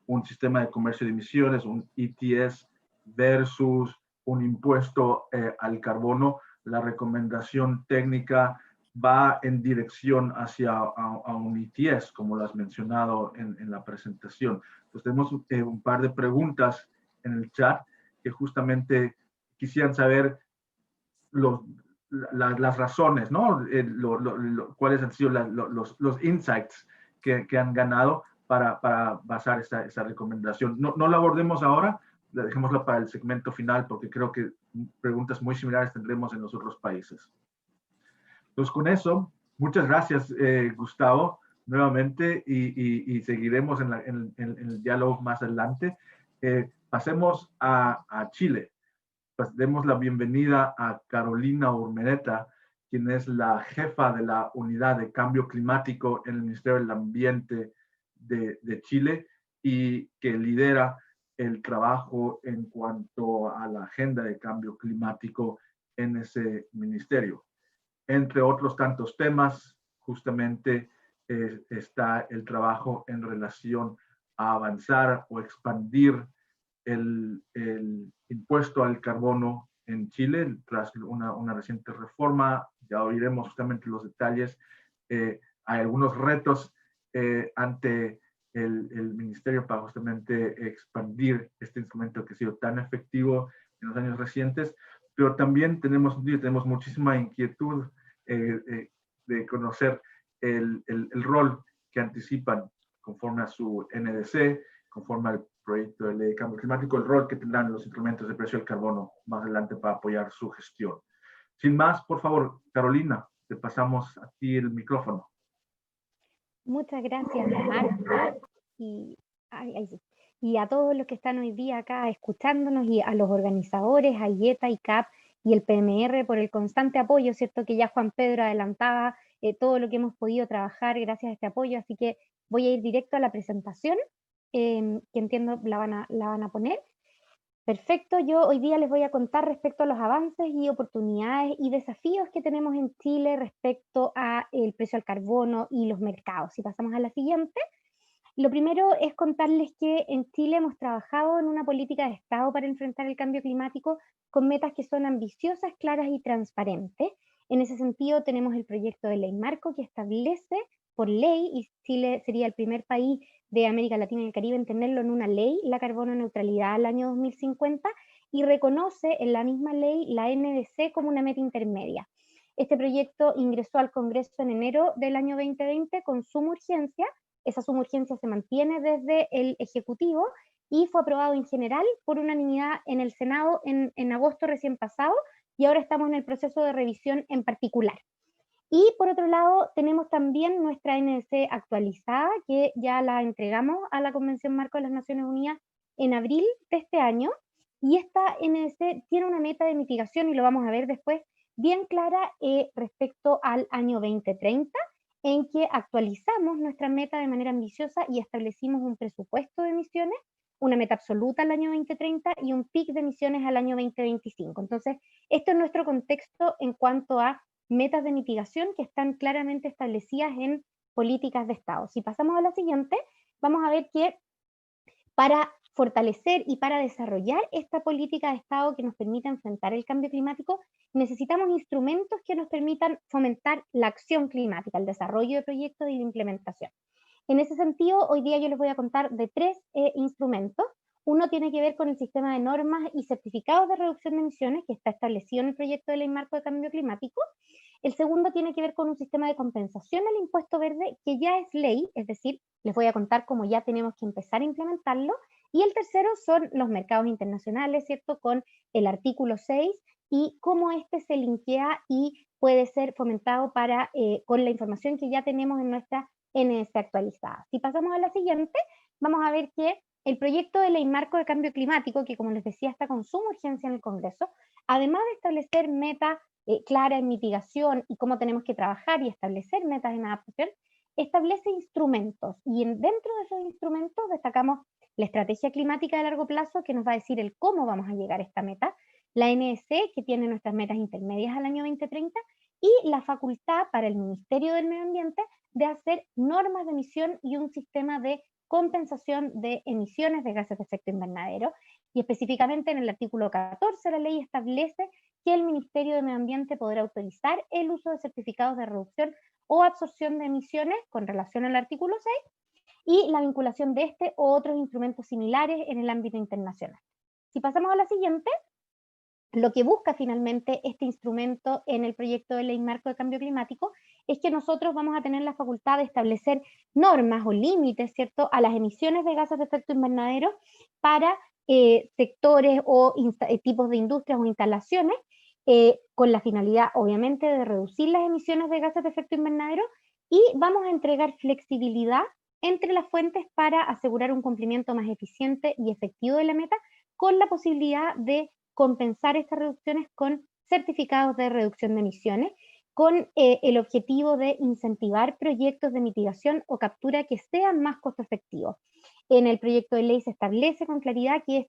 un sistema de comercio de emisiones, un ETS versus un impuesto al carbono, la recomendación técnica va en dirección hacia a un ETS, como lo has mencionado en la presentación. Entonces tenemos un par de preguntas en el chat que justamente quisieran saber las razones, ¿no? Cuáles han sido los insights que han ganado para basar esa recomendación. No la abordemos ahora, dejémosla para el segmento final, porque creo que preguntas muy similares tendremos en los otros países. Entonces, con eso, muchas gracias, Gustavo, nuevamente, y seguiremos en el diálogo más adelante. Pasemos a Chile. Pues demos la bienvenida a Carolina Urmeneta, quien es la jefa de la Unidad de Cambio Climático en el Ministerio del Ambiente de Chile y que lidera el trabajo en cuanto a la agenda de cambio climático en ese ministerio. Entre otros tantos temas, justamente está el trabajo en relación a avanzar o expandir el impuesto al carbono en Chile tras una reciente reforma. Ya oiremos justamente los detalles. Hay algunos retos ante el ministerio para justamente expandir este instrumento que ha sido tan efectivo en los años recientes, pero también tenemos muchísima inquietud de conocer el rol que anticipan conforme a su NDC, conforme al proyecto de ley de cambio climático, el rol que tendrán los instrumentos de precio del carbono más adelante para apoyar su gestión. Sin más, por favor, Carolina, te pasamos a ti el micrófono. Muchas gracias, Marco, y a todos los que están hoy día acá escuchándonos, y a los organizadores, a IETA y CAP, y el PMR por el constante apoyo, ¿cierto? Que ya Juan Pedro adelantaba todo lo que hemos podido trabajar gracias a este apoyo, así que voy a ir directo a la presentación, que entiendo la van a poner. Perfecto, yo hoy día les voy a contar respecto a los avances y oportunidades y desafíos que tenemos en Chile respecto a el precio al carbono y los mercados. Si pasamos a la siguiente. Lo primero es contarles que en Chile hemos trabajado en una política de Estado para enfrentar el cambio climático con metas que son ambiciosas, claras y transparentes. En ese sentido, tenemos el proyecto de ley marco que establece por ley, y Chile sería el primer país de América Latina y el Caribe en tenerlo en una ley, la carbono neutralidad al año 2050, y reconoce en la misma ley la NDC como una meta intermedia. Este proyecto ingresó al Congreso en enero del año 2020 con suma urgencia. Esa suma urgencia se mantiene desde el Ejecutivo y fue aprobado en general por unanimidad en el Senado en agosto recién pasado, y ahora estamos en el proceso de revisión en particular. Y por otro lado, tenemos también nuestra NDC actualizada, que ya la entregamos a la Convención Marco de las Naciones Unidas en abril de este año, y esta NDC tiene una meta de mitigación, y lo vamos a ver después, bien clara respecto al año 2030, en que actualizamos nuestra meta de manera ambiciosa y establecimos un presupuesto de emisiones, una meta absoluta al año 2030 y un pic de emisiones al año 2025. Entonces, esto es nuestro contexto en cuanto a metas de mitigación que están claramente establecidas en políticas de Estado. Si pasamos a la siguiente, vamos a ver que para fortalecer y para desarrollar esta política de Estado que nos permita enfrentar el cambio climático, necesitamos instrumentos que nos permitan fomentar la acción climática, el desarrollo de proyectos y la implementación. En ese sentido, hoy día yo les voy a contar de tres instrumentos. Uno tiene que ver con el sistema de normas y certificados de reducción de emisiones que está establecido en el proyecto de ley marco de cambio climático. El segundo tiene que ver con un sistema de compensación al impuesto verde que ya es ley, es decir, les voy a contar cómo ya tenemos que empezar a implementarlo. Y el tercero son los mercados internacionales, ¿cierto? Con el artículo 6 y cómo este se linkea y puede ser fomentado con la información que ya tenemos en nuestra NDC actualizada. Si pasamos a la siguiente, vamos a ver que el proyecto de ley marco de cambio climático, que como les decía está con suma urgencia en el Congreso, además de establecer metas claras en mitigación y cómo tenemos que trabajar y establecer metas en adaptación, establece instrumentos, y dentro de esos instrumentos destacamos la estrategia climática de largo plazo, que nos va a decir el cómo vamos a llegar a esta meta, la NDC, que tiene nuestras metas intermedias al año 2030, y la facultad para el Ministerio del Medio Ambiente de hacer normas de emisión y un sistema de compensación de emisiones de gases de efecto invernadero. Y específicamente en el artículo 14 la ley establece que el Ministerio de Medio Ambiente podrá autorizar el uso de certificados de reducción o absorción de emisiones con relación al artículo 6 y la vinculación de este o otros instrumentos similares en el ámbito internacional. Si pasamos a la siguiente, lo que busca finalmente este instrumento en el proyecto de ley marco de cambio climático es que nosotros vamos a tener la facultad de establecer normas o límites, ¿cierto?, a las emisiones de gases de efecto invernadero para sectores o tipos de industrias o instalaciones, con la finalidad, obviamente, de reducir las emisiones de gases de efecto invernadero, y vamos a entregar flexibilidad entre las fuentes para asegurar un cumplimiento más eficiente y efectivo de la meta, con la posibilidad de compensar estas reducciones con certificados de reducción de emisiones, con el objetivo de incentivar proyectos de mitigación o captura que sean más costo efectivos. En el proyecto de ley se establece con claridad que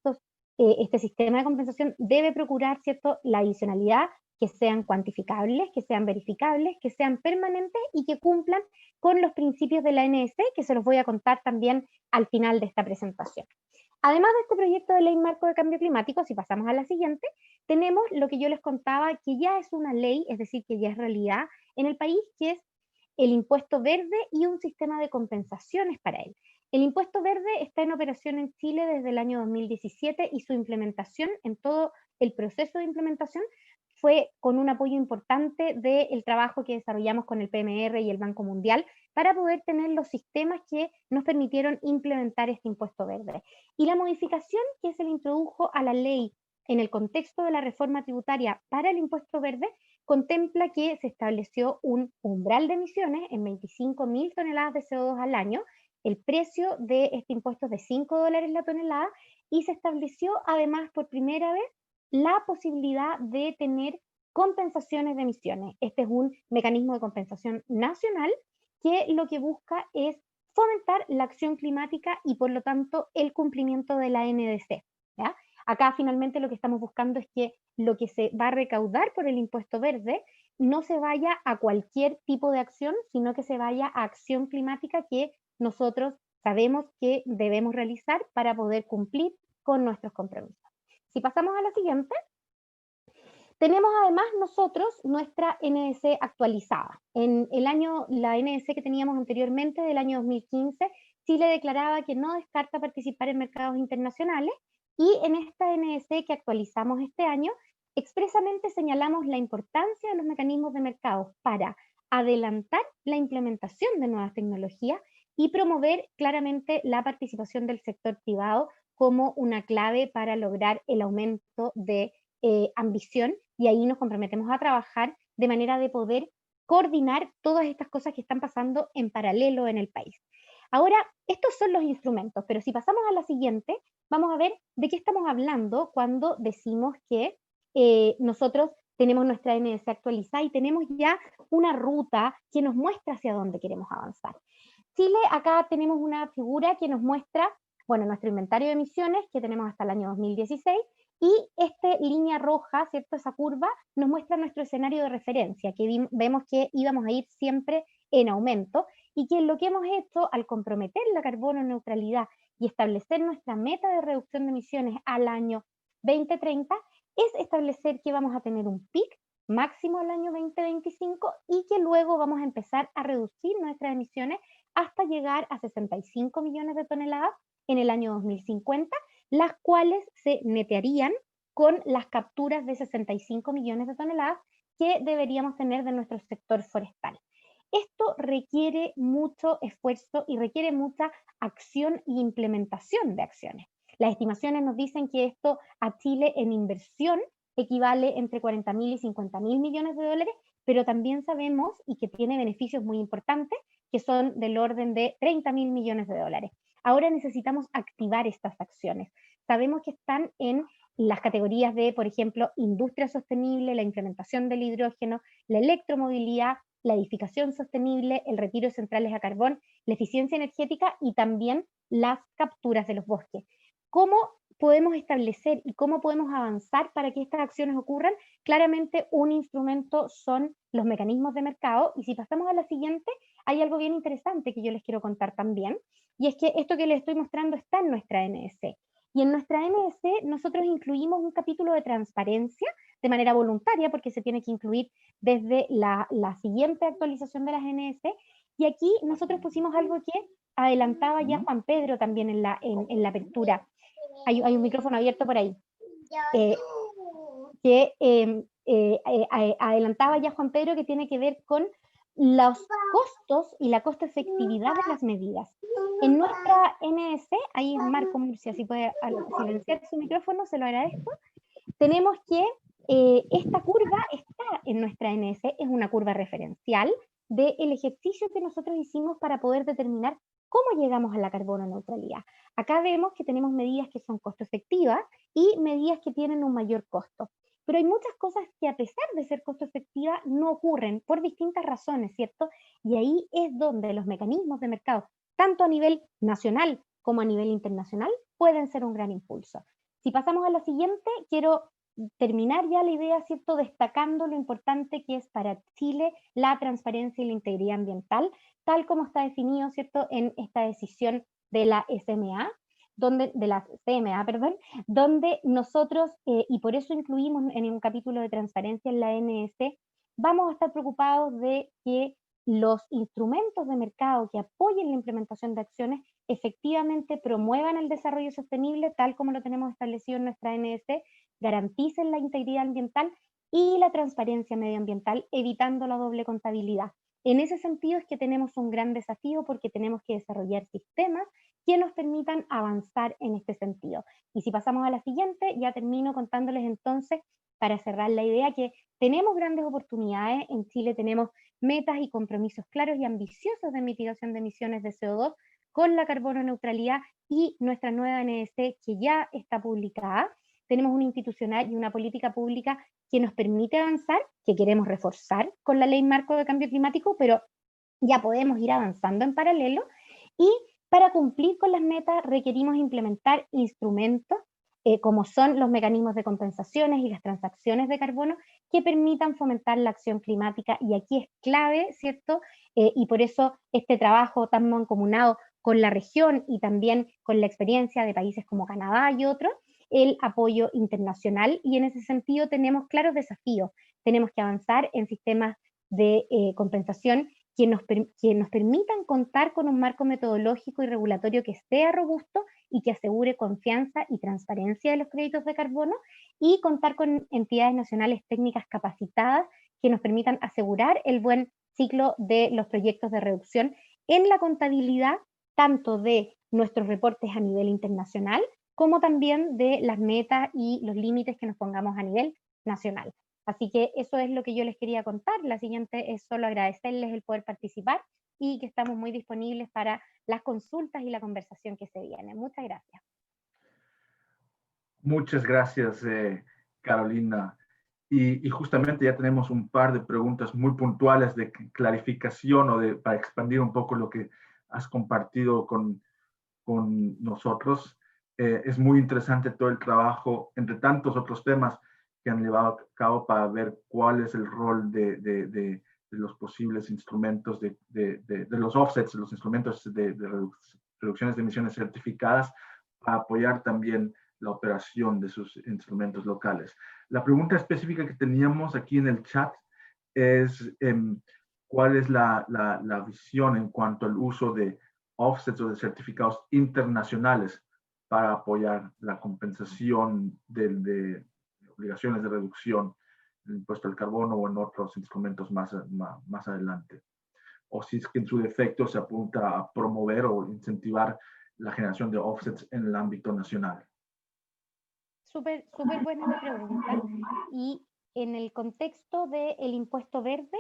este sistema de compensación debe procurar, ¿cierto?, la adicionalidad, que sean cuantificables, que sean verificables, que sean permanentes y que cumplan con los principios de la NDC, que se los voy a contar también al final de esta presentación. Además de este proyecto de ley marco de cambio climático, si pasamos a la siguiente, tenemos lo que yo les contaba, que ya es una ley, es decir, que ya es realidad en el país, que es el impuesto verde y un sistema de compensaciones para él. El impuesto verde está en operación en Chile desde el año 2017 y su implementación, en todo el proceso de implementación, fue con un apoyo importante del trabajo que desarrollamos con el PMR y el Banco Mundial para poder tener los sistemas que nos permitieron implementar este impuesto verde. Y la modificación que se le introdujo a la ley en el contexto de la reforma tributaria para el impuesto verde contempla que se estableció un umbral de emisiones en 25.000 toneladas de CO2 al año. El precio de este impuesto es de $5 la tonelada, y se estableció además por primera vez la posibilidad de tener compensaciones de emisiones. Este es un mecanismo de compensación nacional que lo que busca es fomentar la acción climática y por lo tanto el cumplimiento de la NDC. ¿Ya? Acá finalmente lo que estamos buscando es que lo que se va a recaudar por el impuesto verde no se vaya a cualquier tipo de acción, sino que se vaya a acción climática que nosotros sabemos que debemos realizar para poder cumplir con nuestros compromisos. Si pasamos a la siguiente, tenemos además nosotros nuestra NDC actualizada. En el año, la NDC que teníamos anteriormente, del año 2015, Chile declaraba que no descarta participar en mercados internacionales, y en esta NDC que actualizamos este año, expresamente señalamos la importancia de los mecanismos de mercado para adelantar la implementación de nuevas tecnologías y promover claramente la participación del sector privado como una clave para lograr el aumento de ambición, y ahí nos comprometemos a trabajar de manera de poder coordinar todas estas cosas que están pasando en paralelo en el país. Ahora, estos son los instrumentos, pero si pasamos a la siguiente, vamos a ver de qué estamos hablando cuando decimos que nosotros tenemos nuestra NDC actualizada y tenemos ya una ruta que nos muestra hacia dónde queremos avanzar. Chile, acá tenemos una figura que nos muestra, bueno, nuestro inventario de emisiones que tenemos hasta el año 2016, y esta línea roja, ¿cierto? Esa curva nos muestra nuestro escenario de referencia, que vemos que íbamos a ir siempre en aumento, y que lo que hemos hecho al comprometer la carbono neutralidad y establecer nuestra meta de reducción de emisiones al año 2030 es establecer que vamos a tener un pic máximo al año 2025 y que luego vamos a empezar a reducir nuestras emisiones hasta llegar a 65 millones de toneladas en el año 2050, las cuales se netearían con las capturas de 65 millones de toneladas que deberíamos tener de nuestro sector forestal. Esto requiere mucho esfuerzo y requiere mucha acción y implementación de acciones. Las estimaciones nos dicen que esto a Chile en inversión equivale entre 40.000 y 50.000 millones de dólares, pero también sabemos, y que tiene beneficios muy importantes, que son del orden de 30.000 millones de dólares. Ahora necesitamos activar estas acciones. Sabemos que están en las categorías de, por ejemplo, industria sostenible, la implementación del hidrógeno, la electromovilidad, la edificación sostenible, el retiro de centrales a carbón, la eficiencia energética y también las capturas de los bosques. ¿Cómo podemos establecer y cómo podemos avanzar para que estas acciones ocurran? Claramente un instrumento son los mecanismos de mercado, y si pasamos a la siguiente, hay algo bien interesante que yo les quiero contar también, y es que esto que les estoy mostrando está en nuestra NDC. Y en nuestra NDC nosotros incluimos un capítulo de transparencia de manera voluntaria, porque se tiene que incluir desde la siguiente actualización de las NDC, y aquí nosotros pusimos algo que adelantaba ya Juan Pedro también en la apertura. Hay un micrófono abierto por ahí. Adelantaba ya Juan Pedro, que tiene que ver con los costos y la costo efectividad de las medidas. En nuestra NDC, ahí Marco Murcia, si puede silenciar su micrófono, se lo agradezco. Tenemos que esta curva está en nuestra NDC, es una curva referencial del ejercicio que nosotros hicimos para poder determinar cómo llegamos a la carbono neutralidad. Acá vemos que tenemos medidas que son costo efectivas y medidas que tienen un mayor costo. Pero hay muchas cosas que, a pesar de ser costo efectivas, no ocurren por distintas razones, ¿cierto? Y ahí es donde los mecanismos de mercado, tanto a nivel nacional como a nivel internacional, pueden ser un gran impulso. Si pasamos a la siguiente, quiero terminar ya la idea, ¿cierto?, destacando lo importante que es para Chile la transparencia y la integridad ambiental, tal como está definido, ¿cierto?, en esta decisión de la CMA, donde nosotros, y por eso incluimos en un capítulo de transparencia en la NDC, vamos a estar preocupados de que los instrumentos de mercado que apoyen la implementación de acciones efectivamente promuevan el desarrollo sostenible, tal como lo tenemos establecido en nuestra NDC, garanticen la integridad ambiental y la transparencia medioambiental, evitando la doble contabilidad. En ese sentido es que tenemos un gran desafío, porque tenemos que desarrollar sistemas que nos permitan avanzar en este sentido. Y si pasamos a la siguiente, ya termino contándoles entonces, para cerrar la idea, que tenemos grandes oportunidades. En Chile tenemos metas y compromisos claros y ambiciosos de mitigación de emisiones de CO2 con la carbono neutralidad y nuestra nueva NDC, que ya está publicada. tenemos una institucional y una política pública que nos permite avanzar, que queremos reforzar con la Ley Marco de Cambio Climático, pero ya podemos ir avanzando en paralelo, y para cumplir con las metas requerimos implementar instrumentos como son los mecanismos de compensaciones y las transacciones de carbono que permitan fomentar la acción climática, y aquí es clave, ¿cierto? Y por eso este trabajo tan mancomunado con la región y también con la experiencia de países como Canadá y otros, el apoyo internacional, y en ese sentido tenemos claros desafíos. Tenemos que avanzar en sistemas de compensación que nos permitan contar con un marco metodológico y regulatorio que sea robusto y que asegure confianza y transparencia de los créditos de carbono, y contar con entidades nacionales técnicas capacitadas que nos permitan asegurar el buen ciclo de los proyectos de reducción en la contabilidad, tanto de nuestros reportes a nivel internacional, como también de las metas y los límites que nos pongamos a nivel nacional. Así que eso es lo que yo les quería contar. La siguiente es solo agradecerles el poder participar y que estamos muy disponibles para las consultas y la conversación que se viene. Muchas gracias. Muchas gracias, Carolina. Y justamente ya tenemos un par de preguntas muy puntuales de clarificación o para expandir un poco lo que has compartido con nosotros. Es muy interesante todo el trabajo, entre tantos otros temas que han llevado a cabo, para ver cuál es el rol de los posibles instrumentos, de los offsets, los instrumentos de reducciones de emisiones certificadas, para apoyar también la operación de sus instrumentos locales. La pregunta específica que teníamos aquí en el chat es cuál es la visión en cuanto al uso de offsets o de certificados internacionales para apoyar la compensación de obligaciones de reducción del impuesto al carbono o en otros instrumentos más adelante. O si es que en su defecto se apunta a promover o incentivar la generación de offsets en el ámbito nacional. Súper buena la pregunta. Y en el contexto del impuesto verde,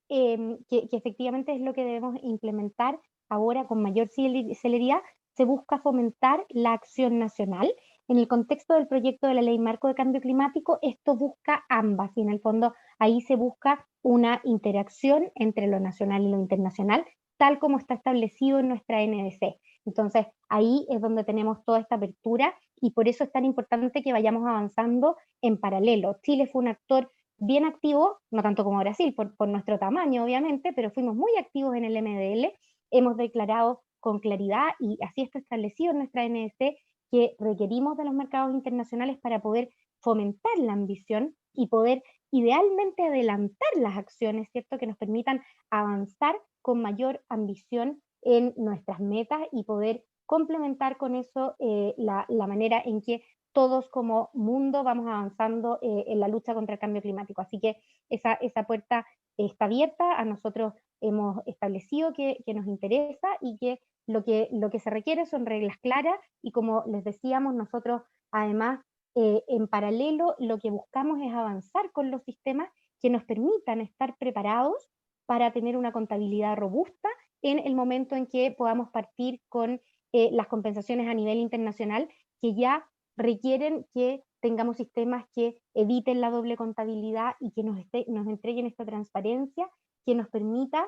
que efectivamente es lo que debemos implementar ahora con mayor celeridad, se busca fomentar la acción nacional. En el contexto del proyecto de la Ley Marco de Cambio Climático, esto busca ambas, y en el fondo ahí se busca una interacción entre lo nacional y lo internacional, tal como está establecido en nuestra NDC. Entonces, ahí es donde tenemos toda esta apertura, y por eso es tan importante que vayamos avanzando en paralelo. Chile fue un actor bien activo, no tanto como Brasil, por nuestro tamaño obviamente, pero fuimos muy activos en el MDL, hemos declarado con claridad, y así está establecido en nuestra NDC, que requerimos de los mercados internacionales para poder fomentar la ambición y poder idealmente adelantar las acciones, ¿cierto?, que nos permitan avanzar con mayor ambición en nuestras metas y poder complementar con eso la manera en que todos como mundo vamos avanzando en la lucha contra el cambio climático. Así que esa puerta está abierta. A nosotros hemos establecido que nos interesa, y que lo que se requiere son reglas claras, y como les decíamos, nosotros además en paralelo lo que buscamos es avanzar con los sistemas que nos permitan estar preparados para tener una contabilidad robusta en el momento en que podamos partir con las compensaciones a nivel internacional, que ya requieren que tengamos sistemas que eviten la doble contabilidad y que nos entreguen esta transparencia que nos permita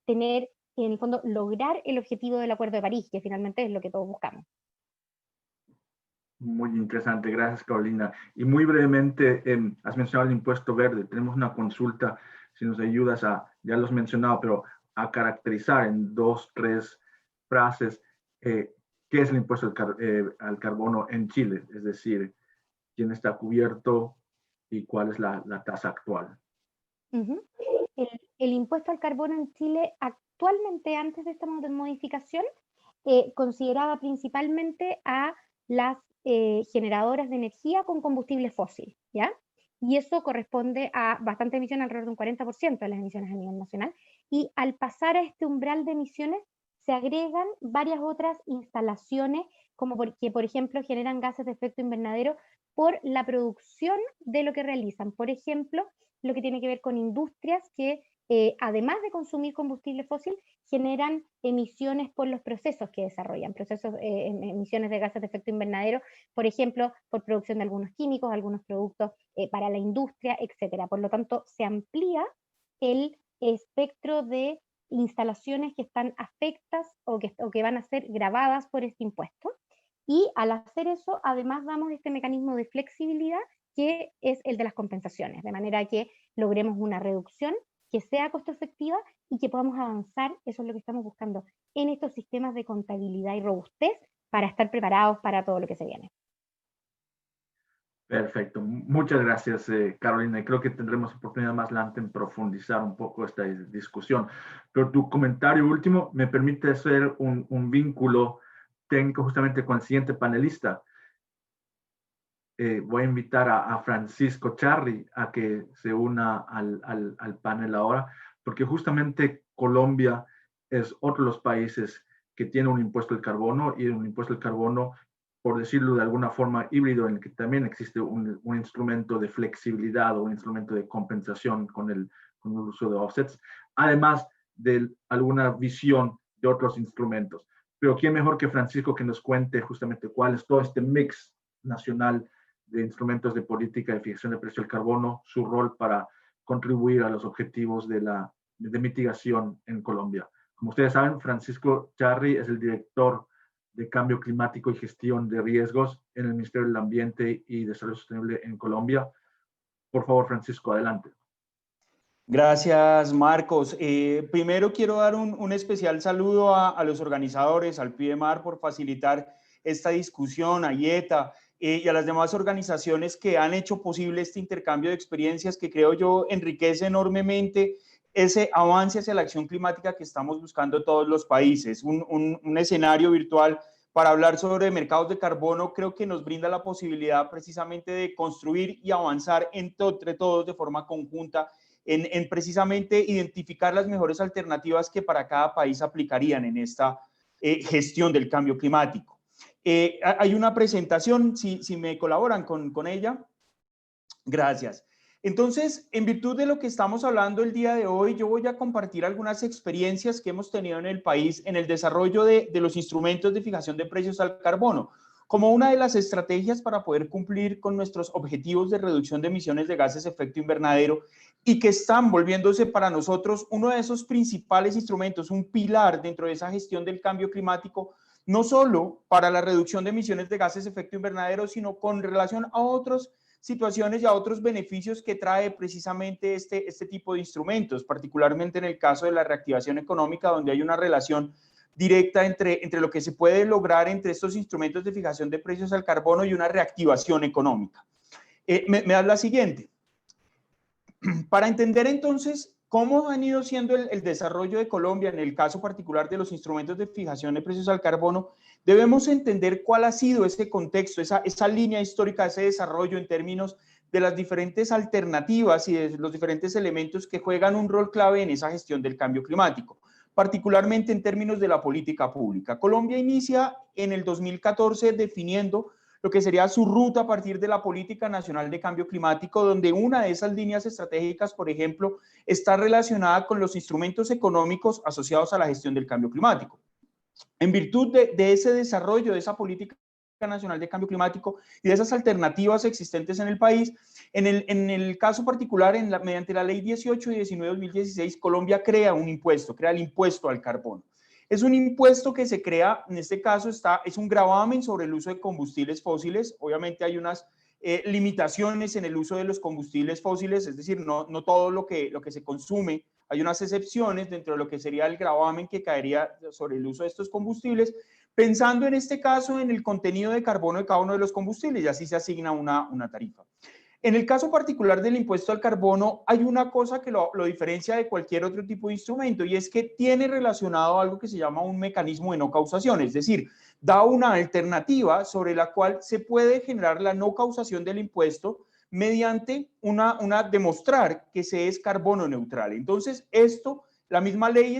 tener, en el fondo, lograr el objetivo del Acuerdo de París, que finalmente es lo que todos buscamos. Muy interesante, gracias Carolina. Y muy brevemente, has mencionado el impuesto verde. Tenemos una consulta, si nos ayudas ya lo has mencionado, pero a caracterizar en 2, 3 frases qué es el impuesto al carbono en Chile, es decir, quién está cubierto y cuál es la tasa actual. El impuesto al carbono en Chile actualmente, antes de esta modificación, consideraba principalmente a las generadoras de energía con combustible fósil, ¿ya? Y eso corresponde a bastante emisión, alrededor de un 40% de las emisiones a nivel nacional. Y al pasar a este umbral de emisiones, se agregan varias otras instalaciones, como que, por ejemplo, generan gases de efecto invernadero por la producción de lo que realizan. Por ejemplo, lo que tiene que ver con industrias que además de consumir combustible fósil, generan emisiones por los procesos que desarrollan, emisiones de gases de efecto invernadero, por ejemplo, por producción de algunos químicos, algunos productos para la industria, etc. Por lo tanto, se amplía el espectro de instalaciones que están afectas o que van a ser gravadas por este impuesto. Y al hacer eso, además damos este mecanismo de flexibilidad que es el de las compensaciones, de manera que logremos una reducción que sea costo efectiva y que podamos avanzar, eso es lo que estamos buscando, en estos sistemas de contabilidad y robustez para estar preparados para todo lo que se viene. Perfecto. Muchas gracias, Carolina. Y creo que tendremos oportunidad más adelante en profundizar un poco esta discusión. Pero tu comentario último me permite hacer un vínculo técnico justamente con el siguiente panelista. Voy a invitar a Francisco Charri a que se una al panel ahora, porque justamente Colombia es otro de los países que tiene un impuesto al carbono, y un impuesto al carbono, por decirlo de alguna forma, híbrido, en el que también existe un instrumento de flexibilidad o un instrumento de compensación con el uso de offsets, además de alguna visión de otros instrumentos. Pero ¿quién mejor que Francisco que nos cuente justamente cuál es todo este mix nacional de instrumentos de política de fijación de precio del carbono, su rol para contribuir a los objetivos de mitigación en Colombia? Como ustedes saben, Francisco Charri es el director de Cambio Climático y Gestión de Riesgos en el Ministerio del Ambiente y Desarrollo Sostenible en Colombia. Por favor, Francisco, adelante. Gracias, Marcos. Primero quiero dar un especial saludo a los organizadores, al PIDEMAR, por facilitar esta discusión, a IETA y a las demás organizaciones que han hecho posible este intercambio de experiencias que creo yo enriquece enormemente ese avance hacia la acción climática que estamos buscando todos los países. Un escenario virtual para hablar sobre mercados de carbono creo que nos brinda la posibilidad precisamente de construir y avanzar entre todos de forma conjunta en precisamente identificar las mejores alternativas que para cada país aplicarían en esta gestión del cambio climático. Hay una presentación, si me colaboran con ella. Gracias. Entonces, en virtud de lo que estamos hablando el día de hoy, yo voy a compartir algunas experiencias que hemos tenido en el país en el desarrollo de los instrumentos de fijación de precios al carbono, como una de las estrategias para poder cumplir con nuestros objetivos de reducción de emisiones de gases de efecto invernadero y que están volviéndose para nosotros uno de esos principales instrumentos, un pilar dentro de esa gestión del cambio climático, no solo para la reducción de emisiones de gases de efecto invernadero, sino con relación a otras situaciones y a otros beneficios que trae precisamente este tipo de instrumentos, particularmente en el caso de la reactivación económica, donde hay una relación directa entre lo que se puede lograr entre estos instrumentos de fijación de precios al carbono y una reactivación económica. Me das la siguiente. Para entender entonces cómo ha ido siendo el desarrollo de Colombia en el caso particular de los instrumentos de fijación de precios al carbono, debemos entender cuál ha sido ese contexto, esa línea histórica, ese desarrollo en términos de las diferentes alternativas y de los diferentes elementos que juegan un rol clave en esa gestión del cambio climático, particularmente en términos de la política pública. Colombia inicia en el 2014 definiendo lo que sería su ruta a partir de la Política Nacional de Cambio Climático, donde una de esas líneas estratégicas, por ejemplo, está relacionada con los instrumentos económicos asociados a la gestión del cambio climático. En virtud de ese desarrollo, de esa Política Nacional de Cambio Climático y de esas alternativas existentes en el país, en el caso particular, mediante la Ley 18 y 19 de 2016, Colombia crea un impuesto, crea el impuesto al carbono. Es un impuesto que se crea, en este caso es un gravamen sobre el uso de combustibles fósiles. Obviamente hay unas limitaciones en el uso de los combustibles fósiles, es decir, no todo lo que se consume, hay unas excepciones dentro de lo que sería el gravamen que caería sobre el uso de estos combustibles, pensando en este caso en el contenido de carbono de cada uno de los combustibles, y así se asigna una tarifa. En el caso particular del impuesto al carbono, hay una cosa que lo diferencia de cualquier otro tipo de instrumento, y es que tiene relacionado algo que se llama un mecanismo de no causación, es decir, da una alternativa sobre la cual se puede generar la no causación del impuesto mediante demostrar que se es carbono neutral. Entonces, la misma ley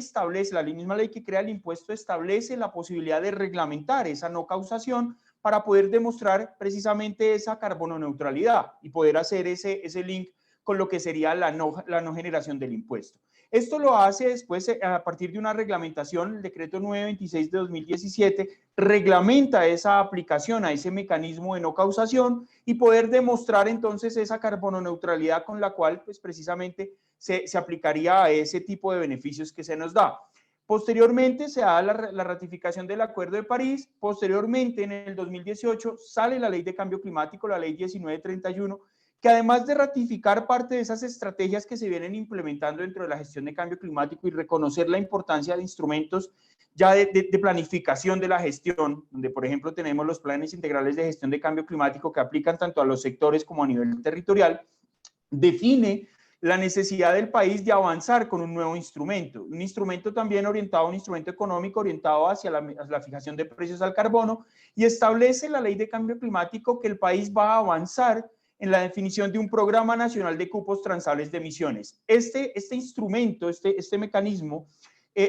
que crea el impuesto establece la posibilidad de reglamentar esa no causación para poder demostrar precisamente esa carbono neutralidad y poder hacer ese link con lo que sería la no generación del impuesto. Esto lo hace después a partir de una reglamentación, el decreto 926 de 2017, reglamenta esa aplicación a ese mecanismo de no causación y poder demostrar entonces esa carbononeutralidad con la cual pues precisamente se aplicaría a ese tipo de beneficios que se nos da. Posteriormente se da la ratificación del Acuerdo de París, posteriormente en el 2018 sale la Ley de Cambio Climático, la Ley 1931, que además de ratificar parte de esas estrategias que se vienen implementando dentro de la gestión de cambio climático y reconocer la importancia de instrumentos ya de planificación de la gestión, donde por ejemplo tenemos los planes integrales de gestión de cambio climático que aplican tanto a los sectores como a nivel territorial, define la necesidad del país de avanzar con un nuevo instrumento, un instrumento también orientado, un instrumento económico orientado hacia la fijación de precios al carbono, y establece la Ley de Cambio Climático que el país va a avanzar en la definición de un programa nacional de cupos transables de emisiones. Este instrumento, este mecanismo,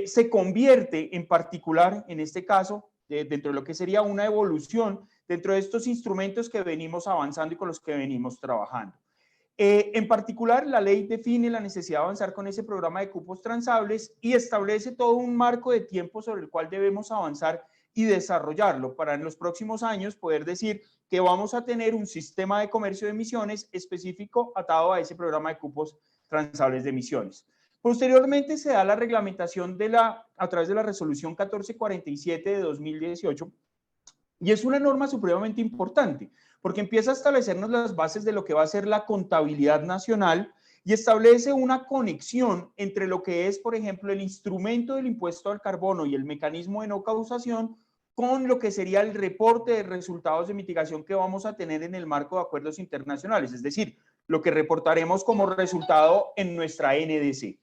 se convierte en particular, en este caso, dentro de lo que sería una evolución dentro de estos instrumentos que venimos avanzando y con los que venimos trabajando. En particular, la ley define la necesidad de avanzar con ese programa de cupos transables y establece todo un marco de tiempo sobre el cual debemos avanzar y desarrollarlo para en los próximos años poder decir que vamos a tener un sistema de comercio de emisiones específico atado a ese programa de cupos transables de emisiones. Posteriormente se da la reglamentación a través de la resolución 1447 de 2018 y es una norma supremamente importante porque empieza a establecernos las bases de lo que va a ser la contabilidad nacional y establece una conexión entre lo que es, por ejemplo, el instrumento del impuesto al carbono y el mecanismo de no causación con lo que sería el reporte de resultados de mitigación que vamos a tener en el marco de acuerdos internacionales, es decir, lo que reportaremos como resultado en nuestra NDC.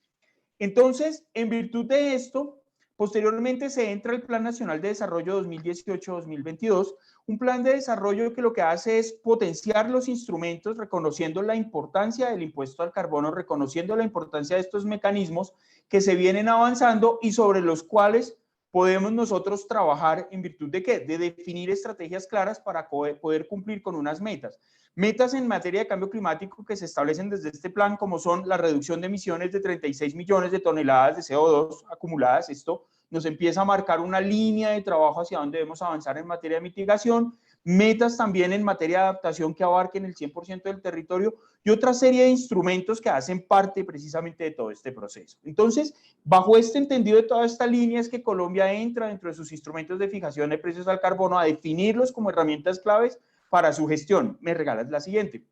Entonces, en virtud de esto, posteriormente se entra el Plan Nacional de Desarrollo 2018-2022, un plan de desarrollo que lo que hace es potenciar los instrumentos, reconociendo la importancia del impuesto al carbono, reconociendo la importancia de estos mecanismos que se vienen avanzando y sobre los cuales podemos nosotros trabajar en virtud de ¿qué? De definir estrategias claras para poder cumplir con unas metas. Metas en materia de cambio climático que se establecen desde este plan, como son la reducción de emisiones de 36 millones de toneladas de CO2 acumuladas. Esto nos empieza a marcar una línea de trabajo hacia dónde debemos avanzar en materia de mitigación. Metas también en materia de adaptación que abarquen el 100% del territorio y otra serie de instrumentos que hacen parte precisamente de todo este proceso. Entonces, bajo este entendido de toda esta línea es que Colombia entra dentro de sus instrumentos de fijación de precios al carbono a definirlos como herramientas claves para su gestión. Me regalas la siguiente.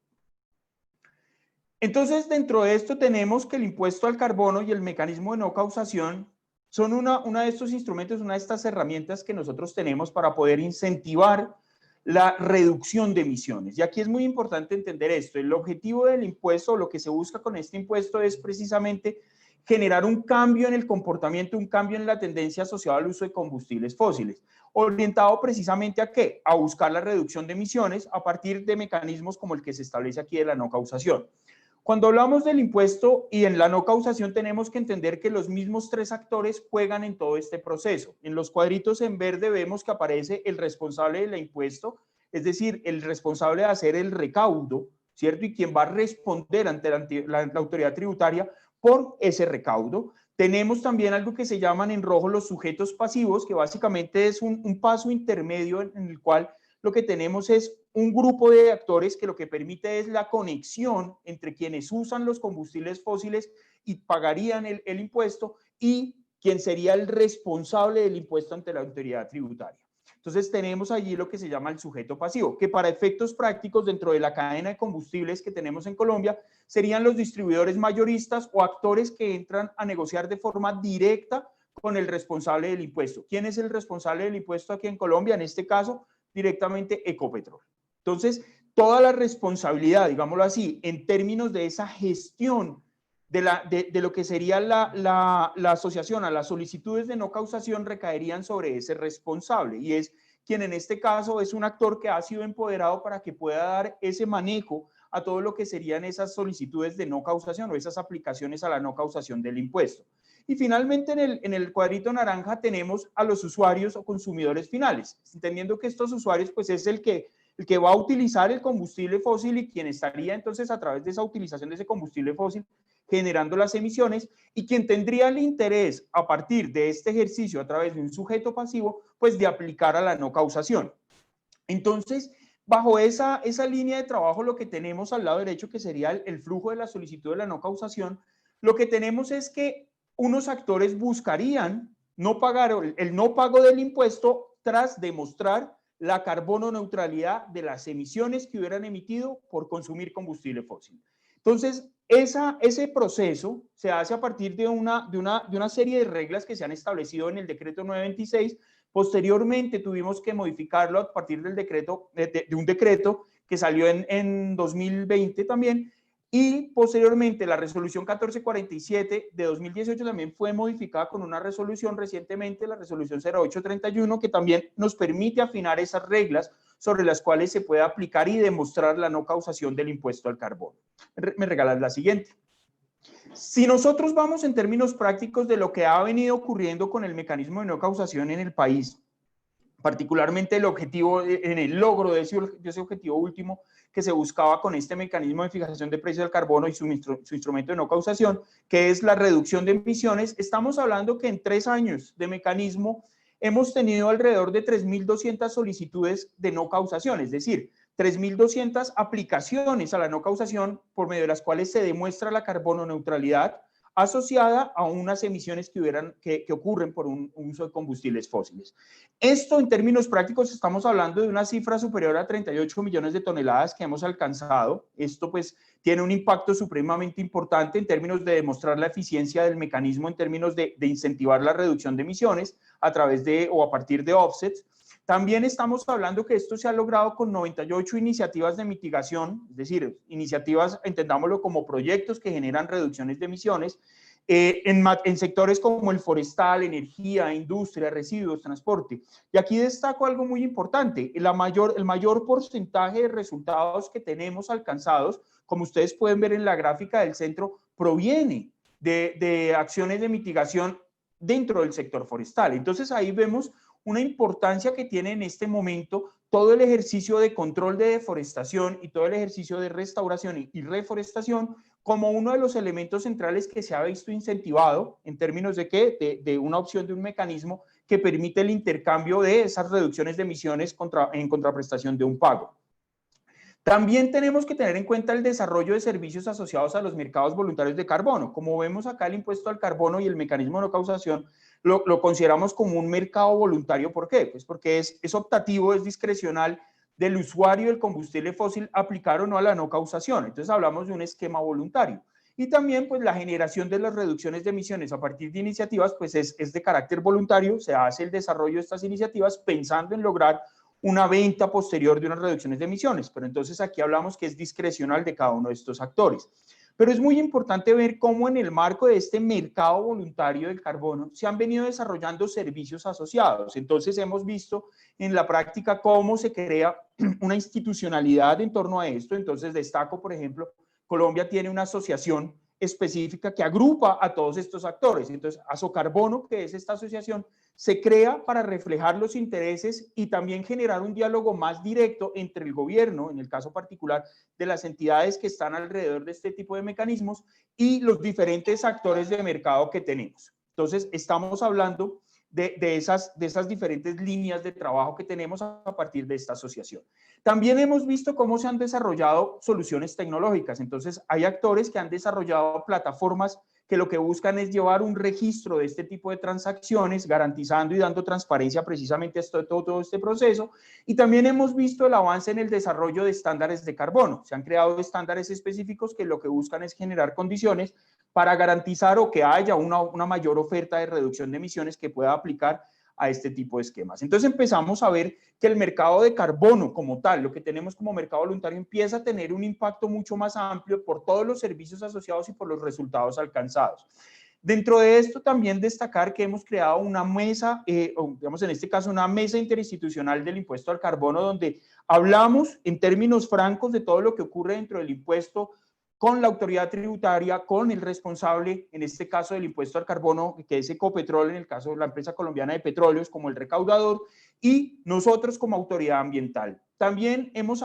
Entonces, dentro de esto tenemos que el impuesto al carbono y el mecanismo de no causación son una de estos instrumentos, una de estas herramientas que nosotros tenemos para poder incentivar la reducción de emisiones. Y aquí es muy importante entender esto. El objetivo del impuesto, lo que se busca con este impuesto es precisamente generar un cambio en el comportamiento, un cambio en la tendencia asociada al uso de combustibles fósiles, orientado precisamente a ¿qué? A buscar la reducción de emisiones a partir de mecanismos como el que se establece aquí de la no causación. Cuando hablamos del impuesto y en la no causación tenemos que entender que los mismos tres actores juegan en todo este proceso. En los cuadritos en verde vemos que aparece el responsable del impuesto, es decir, el responsable de hacer el recaudo, ¿cierto? Y quien va a responder ante la autoridad tributaria por ese recaudo. Tenemos también algo que se llaman en rojo los sujetos pasivos, que básicamente es un paso intermedio en el cual lo que tenemos es un grupo de actores que lo que permite es la conexión entre quienes usan los combustibles fósiles y pagarían el impuesto y quien sería el responsable del impuesto ante la autoridad tributaria. Entonces tenemos allí lo que se llama el sujeto pasivo, que para efectos prácticos dentro de la cadena de combustibles que tenemos en Colombia serían los distribuidores mayoristas o actores que entran a negociar de forma directa con el responsable del impuesto. ¿Quién es el responsable del impuesto aquí en Colombia? En este caso, directamente Ecopetrol. Entonces, toda la responsabilidad, digámoslo así, en términos de esa gestión de lo que sería la asociación a las solicitudes de no causación recaerían sobre ese responsable y es quien en este caso es un actor que ha sido empoderado para que pueda dar ese manejo a todo lo que serían esas solicitudes de no causación o esas aplicaciones a la no causación del impuesto. Y finalmente en el cuadrito naranja tenemos a los usuarios o consumidores finales, entendiendo que estos usuarios pues es el que va a utilizar el combustible fósil y quien estaría entonces a través de esa utilización de ese combustible fósil generando las emisiones, y quien tendría el interés a partir de este ejercicio a través de un sujeto pasivo, pues de aplicar a la no causación. Entonces, bajo esa línea de trabajo, lo que tenemos al lado derecho, que sería el flujo de la solicitud de la no causación, lo que tenemos es que unos actores buscarían no pagar el no pago del impuesto tras demostrar la carbono neutralidad de las emisiones que hubieran emitido por consumir combustible fósil. Entonces, ese proceso se hace a partir de una serie de reglas que se han establecido en el decreto 926. Posteriormente tuvimos que modificarlo a partir del decreto, de un decreto que salió en 2020 también, y posteriormente la resolución 1447 de 2018 también fue modificada con una resolución recientemente, la resolución 0831, que también nos permite afinar esas reglas sobre las cuales se puede aplicar y demostrar la no causación del impuesto al carbono. Me regalas la siguiente. Si nosotros vamos en términos prácticos de lo que ha venido ocurriendo con el mecanismo de no causación en el país, particularmente el objetivo, en el logro de ese objetivo último que se buscaba con este mecanismo de fijación de precios del carbono y su instrumento de no causación, que es la reducción de emisiones, estamos hablando que en 3 años de mecanismo hemos tenido alrededor de 3.200 solicitudes de no causación, es decir, 3.200 aplicaciones a la no causación por medio de las cuales se demuestra la carbono neutralidad asociada a unas emisiones que ocurren por un uso de combustibles fósiles. Esto, en términos prácticos, estamos hablando de una cifra superior a 38 millones de toneladas que hemos alcanzado. Esto, pues, tiene un impacto supremamente importante en términos de demostrar la eficiencia del mecanismo, en términos de incentivar la reducción de emisiones a través de o a partir de offsets. También estamos hablando que esto se ha logrado con 98 iniciativas de mitigación, es decir, iniciativas, entendámoslo como proyectos que generan reducciones de emisiones, en sectores como el forestal, energía, industria, residuos, transporte. Y aquí destaco algo muy importante, el mayor porcentaje de resultados que tenemos alcanzados, como ustedes pueden ver en la gráfica del centro, proviene de acciones de mitigación dentro del sector forestal. Entonces ahí vemos una importancia que tiene en este momento todo el ejercicio de control de deforestación y todo el ejercicio de restauración y reforestación como uno de los elementos centrales que se ha visto incentivado en términos de ¿qué? De una opción de un mecanismo que permite el intercambio de esas reducciones de emisiones en contraprestación de un pago. También tenemos que tener en cuenta el desarrollo de servicios asociados a los mercados voluntarios de carbono. Como vemos acá, el impuesto al carbono y el mecanismo de no causación lo consideramos como un mercado voluntario. ¿Por qué? Pues porque es optativo, es discrecional del usuario del combustible fósil aplicar o no a la no causación. Entonces hablamos de un esquema voluntario. Y también pues la generación de las reducciones de emisiones a partir de iniciativas pues es de carácter voluntario. Se hace el desarrollo de estas iniciativas pensando en lograr una venta posterior de unas reducciones de emisiones, pero entonces aquí hablamos que es discrecional de cada uno de estos actores. Pero es muy importante ver cómo en el marco de este mercado voluntario del carbono se han venido desarrollando servicios asociados. Entonces hemos visto en la práctica cómo se crea una institucionalidad en torno a esto. Entonces destaco, por ejemplo, Colombia tiene una asociación específica que agrupa a todos estos actores. Entonces, Asocarbono, que es esta asociación, se crea para reflejar los intereses y también generar un diálogo más directo entre el gobierno, en el caso particular de las entidades que están alrededor de este tipo de mecanismos, y los diferentes actores de mercado que tenemos. Entonces, estamos hablando de esas diferentes líneas de trabajo que tenemos a partir de esta asociación. También hemos visto cómo se han desarrollado soluciones tecnológicas. Entonces, hay actores que han desarrollado plataformas que lo que buscan es llevar un registro de este tipo de transacciones, garantizando y dando transparencia precisamente a todo este proceso. Y también hemos visto el avance en el desarrollo de estándares de carbono. Se han creado estándares específicos que lo que buscan es generar condiciones para garantizar o que haya una mayor oferta de reducción de emisiones que pueda aplicar a este tipo de esquemas. Entonces empezamos a ver que el mercado de carbono como tal, lo que tenemos como mercado voluntario, empieza a tener un impacto mucho más amplio por todos los servicios asociados y por los resultados alcanzados. Dentro de esto también destacar que hemos creado una mesa, digamos en este caso una mesa interinstitucional del impuesto al carbono, donde hablamos en términos francos de todo lo que ocurre dentro del impuesto con la autoridad tributaria, con el responsable, en este caso del impuesto al carbono, que es Ecopetrol, en el caso de la empresa colombiana de petróleos, como el recaudador, y nosotros como autoridad ambiental. También hemos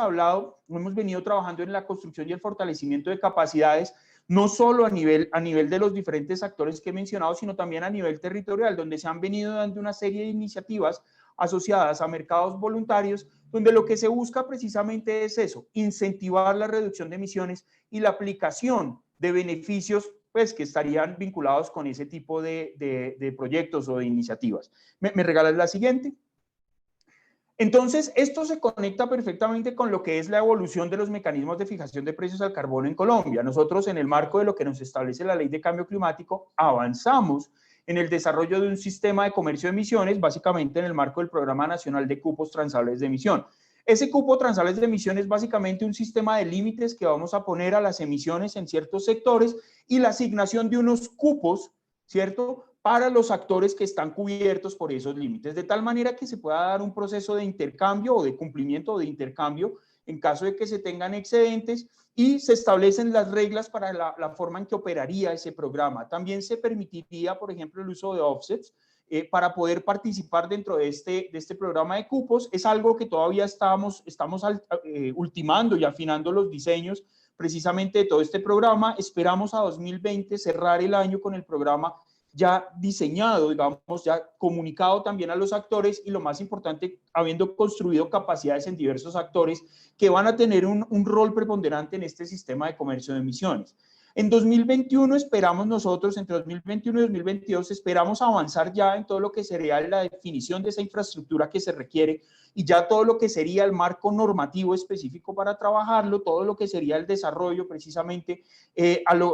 venido trabajando en la construcción y el fortalecimiento de capacidades, no solo a nivel de los diferentes actores que he mencionado, sino también a nivel territorial, donde se han venido dando una serie de iniciativas asociadas a mercados voluntarios, donde lo que se busca precisamente es eso, incentivar la reducción de emisiones y la aplicación de beneficios pues, que estarían vinculados con ese tipo de proyectos o de iniciativas. ¿Me regalas la siguiente? Entonces, esto se conecta perfectamente con lo que es la evolución de los mecanismos de fijación de precios al carbono en Colombia. Nosotros, en el marco de lo que nos establece la Ley de Cambio Climático, avanzamos en el desarrollo de un sistema de comercio de emisiones, básicamente en el marco del Programa Nacional de Cupos Transables de Emisión. Ese cupo transables de emisión es básicamente un sistema de límites que vamos a poner a las emisiones en ciertos sectores y la asignación de unos cupos, ¿cierto?, para los actores que están cubiertos por esos límites, de tal manera que se pueda dar un proceso de intercambio o de cumplimiento o de intercambio en caso de que se tengan excedentes y se establecen las reglas para la forma en que operaría ese programa. También se permitiría, por ejemplo, el uso de offsets para poder participar dentro de este programa de cupos. Es algo que todavía estamos ultimando y afinando los diseños precisamente de todo este programa. Esperamos a 2020 cerrar el año con el programa ya diseñado, digamos, ya comunicado también a los actores y lo más importante, habiendo construido capacidades en diversos actores que van a tener un rol preponderante en este sistema de comercio de emisiones. En 2021 esperamos nosotros, entre 2021 y 2022, esperamos avanzar ya en todo lo que sería la definición de esa infraestructura que se requiere y ya todo lo que sería el marco normativo específico para trabajarlo, todo lo que sería el desarrollo precisamente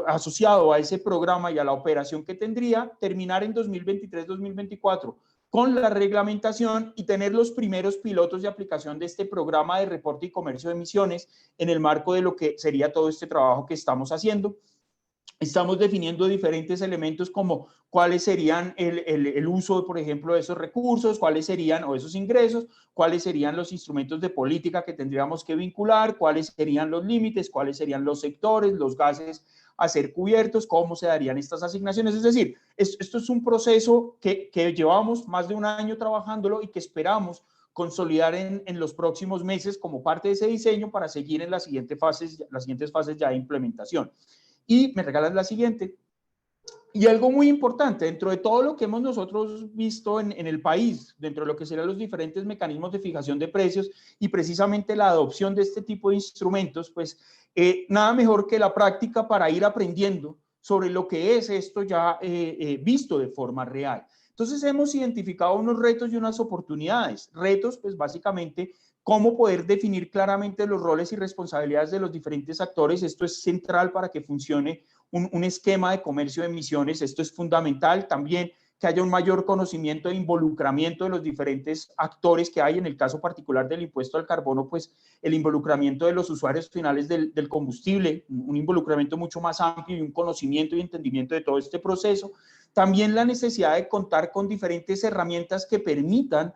asociado a ese programa y a la operación que tendría, terminar en 2023-2024 con la reglamentación y tener los primeros pilotos de aplicación de este programa de reporte y comercio de emisiones en el marco de lo que sería todo este trabajo que estamos haciendo. Estamos definiendo diferentes elementos como cuáles serían el uso, por ejemplo, de esos recursos, cuáles serían, o esos ingresos, cuáles serían los instrumentos de política que tendríamos que vincular, cuáles serían los límites, cuáles serían los sectores, los gases a ser cubiertos, cómo se darían estas asignaciones. Es decir, esto es un proceso que llevamos más de un año trabajándolo y que esperamos consolidar en los próximos meses como parte de ese diseño para seguir en las siguientes fases ya de implementación. Y me regalas la siguiente. Y algo muy importante, dentro de todo lo que hemos nosotros visto en el país, dentro de lo que serán los diferentes mecanismos de fijación de precios y precisamente la adopción de este tipo de instrumentos, pues nada mejor que la práctica para ir aprendiendo sobre lo que es esto ya visto de forma real. Entonces hemos identificado unos retos y unas oportunidades. Retos, pues básicamente, cómo poder definir claramente los roles y responsabilidades de los diferentes actores. Esto es central para que funcione un esquema de comercio de emisiones. Esto es fundamental también, que haya un mayor conocimiento e involucramiento de los diferentes actores que hay. En el caso particular del impuesto al carbono, pues el involucramiento de los usuarios finales del combustible, un involucramiento mucho más amplio y un conocimiento y entendimiento de todo este proceso. También la necesidad de contar con diferentes herramientas que permitan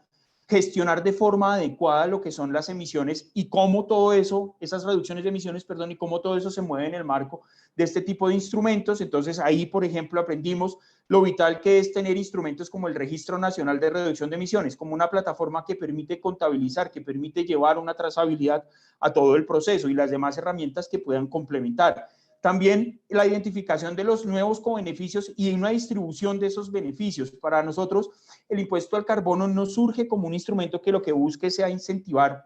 gestionar de forma adecuada lo que son las emisiones y cómo todo eso, esas reducciones de emisiones, perdón, y cómo todo eso se mueve en el marco de este tipo de instrumentos. Entonces ahí, por ejemplo, aprendimos lo vital que es tener instrumentos como el Registro Nacional de Reducción de Emisiones, como una plataforma que permite contabilizar, que permite llevar una trazabilidad a todo el proceso y las demás herramientas que puedan complementar. También la identificación de los nuevos cobeneficios y una distribución de esos beneficios. Para nosotros, el impuesto al carbono no surge como un instrumento que lo que busque sea incentivar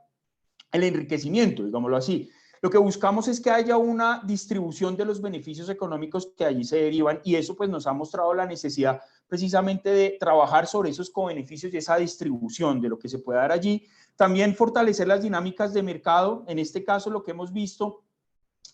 el enriquecimiento, digámoslo así. Lo que buscamos es que haya una distribución de los beneficios económicos que allí se derivan y eso pues nos ha mostrado la necesidad precisamente de trabajar sobre esos cobeneficios y esa distribución de lo que se puede dar allí. También fortalecer las dinámicas de mercado. En este caso lo que hemos visto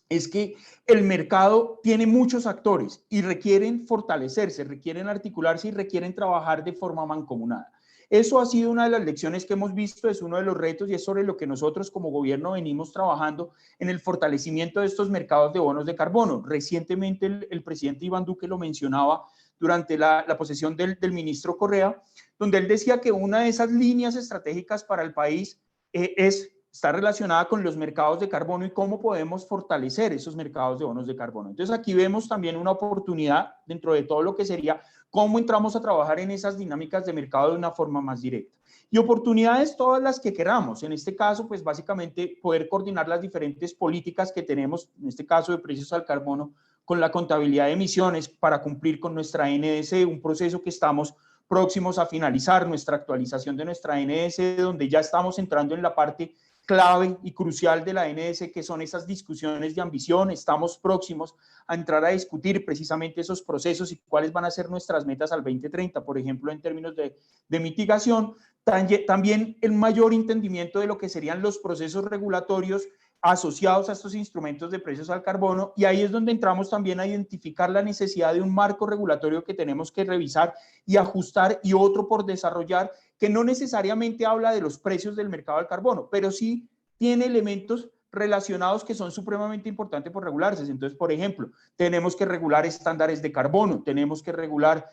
es que el mercado tiene muchos actores y requieren fortalecerse, requieren articularse y requieren trabajar de forma mancomunada. Eso ha sido una de las lecciones que hemos visto, es uno de los retos y es sobre lo que nosotros como gobierno venimos trabajando en el fortalecimiento de estos mercados de bonos de carbono. Recientemente el presidente Iván Duque lo mencionaba durante la posesión del ministro Correa, donde él decía que una de esas líneas estratégicas para el país está relacionada con los mercados de carbono y cómo podemos fortalecer esos mercados de bonos de carbono. Entonces aquí vemos también una oportunidad dentro de todo lo que sería cómo entramos a trabajar en esas dinámicas de mercado de una forma más directa. y oportunidades todas las que queramos. En este caso, pues básicamente poder coordinar las diferentes políticas que tenemos, en este caso de precios al carbono, con la contabilidad de emisiones para cumplir con nuestra NDC, un proceso que estamos próximos a finalizar, nuestra actualización de nuestra NDC, donde ya estamos entrando en la parte clave y crucial de la NDC, que son esas discusiones de ambición. Estamos próximos a entrar a discutir precisamente esos procesos y cuáles van a ser nuestras metas al 2030, por ejemplo, en términos de mitigación. También el mayor entendimiento de lo que serían los procesos regulatorios asociados a estos instrumentos de precios al carbono, y ahí es donde entramos también a identificar la necesidad de un marco regulatorio que tenemos que revisar y ajustar, y otro por desarrollar, que no necesariamente habla de los precios del mercado del carbono, pero sí tiene elementos relacionados que son supremamente importantes por regularse. Entonces, por ejemplo, tenemos que regular estándares de carbono, tenemos que regular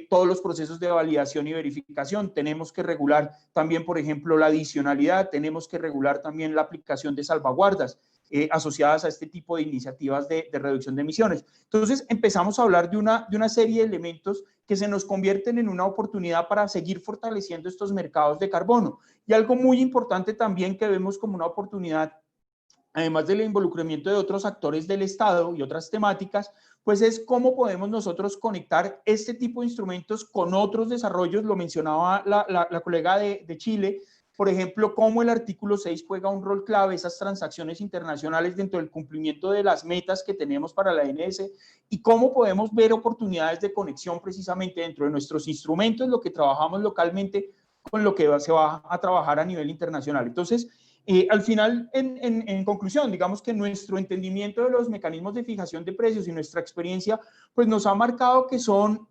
todos los procesos de validación y verificación, tenemos que regular también, por ejemplo, la adicionalidad, tenemos que regular también la aplicación de salvaguardas asociadas a este tipo de iniciativas de reducción de emisiones. Entonces, empezamos a hablar de una serie de elementos que se nos convierten en una oportunidad para seguir fortaleciendo estos mercados de carbono. Y algo muy importante también que vemos como una oportunidad, además del involucramiento de otros actores del Estado y otras temáticas, pues es cómo podemos nosotros conectar este tipo de instrumentos con otros desarrollos. Lo mencionaba la colega de Chile, por ejemplo, cómo el artículo 6 juega un rol clave, esas transacciones internacionales dentro del cumplimiento de las metas que tenemos para la NS, y cómo podemos ver oportunidades de conexión precisamente dentro de nuestros instrumentos, lo que trabajamos localmente, con lo que se va a trabajar a nivel internacional. Entonces, al final, en conclusión, digamos que nuestro entendimiento de los mecanismos de fijación de precios y nuestra experiencia, pues nos ha marcado que son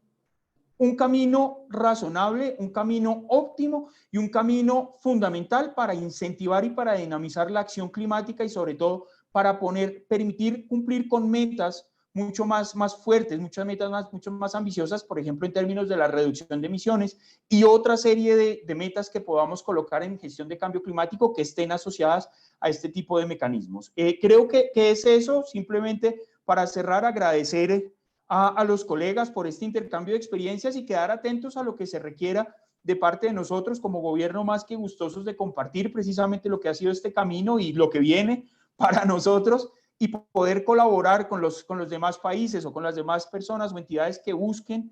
un camino razonable, un camino óptimo y un camino fundamental para incentivar y para dinamizar la acción climática, y sobre todo para permitir cumplir con metas mucho más fuertes, muchas metas mucho más ambiciosas, por ejemplo, en términos de la reducción de emisiones, y otra serie de metas que podamos colocar en gestión de cambio climático que estén asociadas a este tipo de mecanismos. Creo que es eso. Simplemente para cerrar, agradecer a los colegas por este intercambio de experiencias y quedar atentos a lo que se requiera de parte de nosotros como gobierno, más que gustosos de compartir precisamente lo que ha sido este camino y lo que viene para nosotros, y poder colaborar con los demás países o con las demás personas o entidades que busquen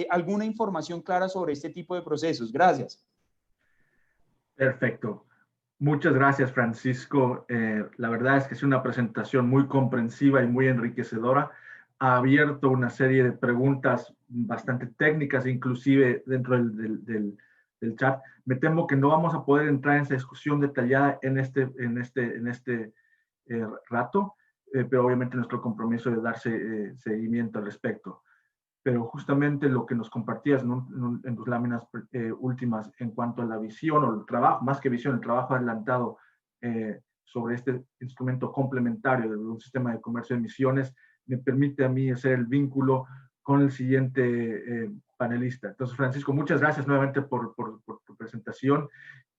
alguna información clara sobre este tipo de procesos. Gracias. Perfecto. Muchas gracias, Francisco. La verdad es que es una presentación muy comprensiva y muy enriquecedora. Ha abierto una serie de preguntas bastante técnicas, inclusive dentro del chat. Me temo que no vamos a poder entrar en esa discusión detallada en este rato, pero obviamente nuestro compromiso es darse seguimiento al respecto. Pero justamente lo que nos compartías en tus láminas últimas en cuanto a la visión o el trabajo, más que visión, el trabajo adelantado sobre este instrumento complementario de un sistema de comercio de emisiones, me permite a mí hacer el vínculo con el siguiente panelista. Entonces, Francisco, muchas gracias nuevamente por tu presentación.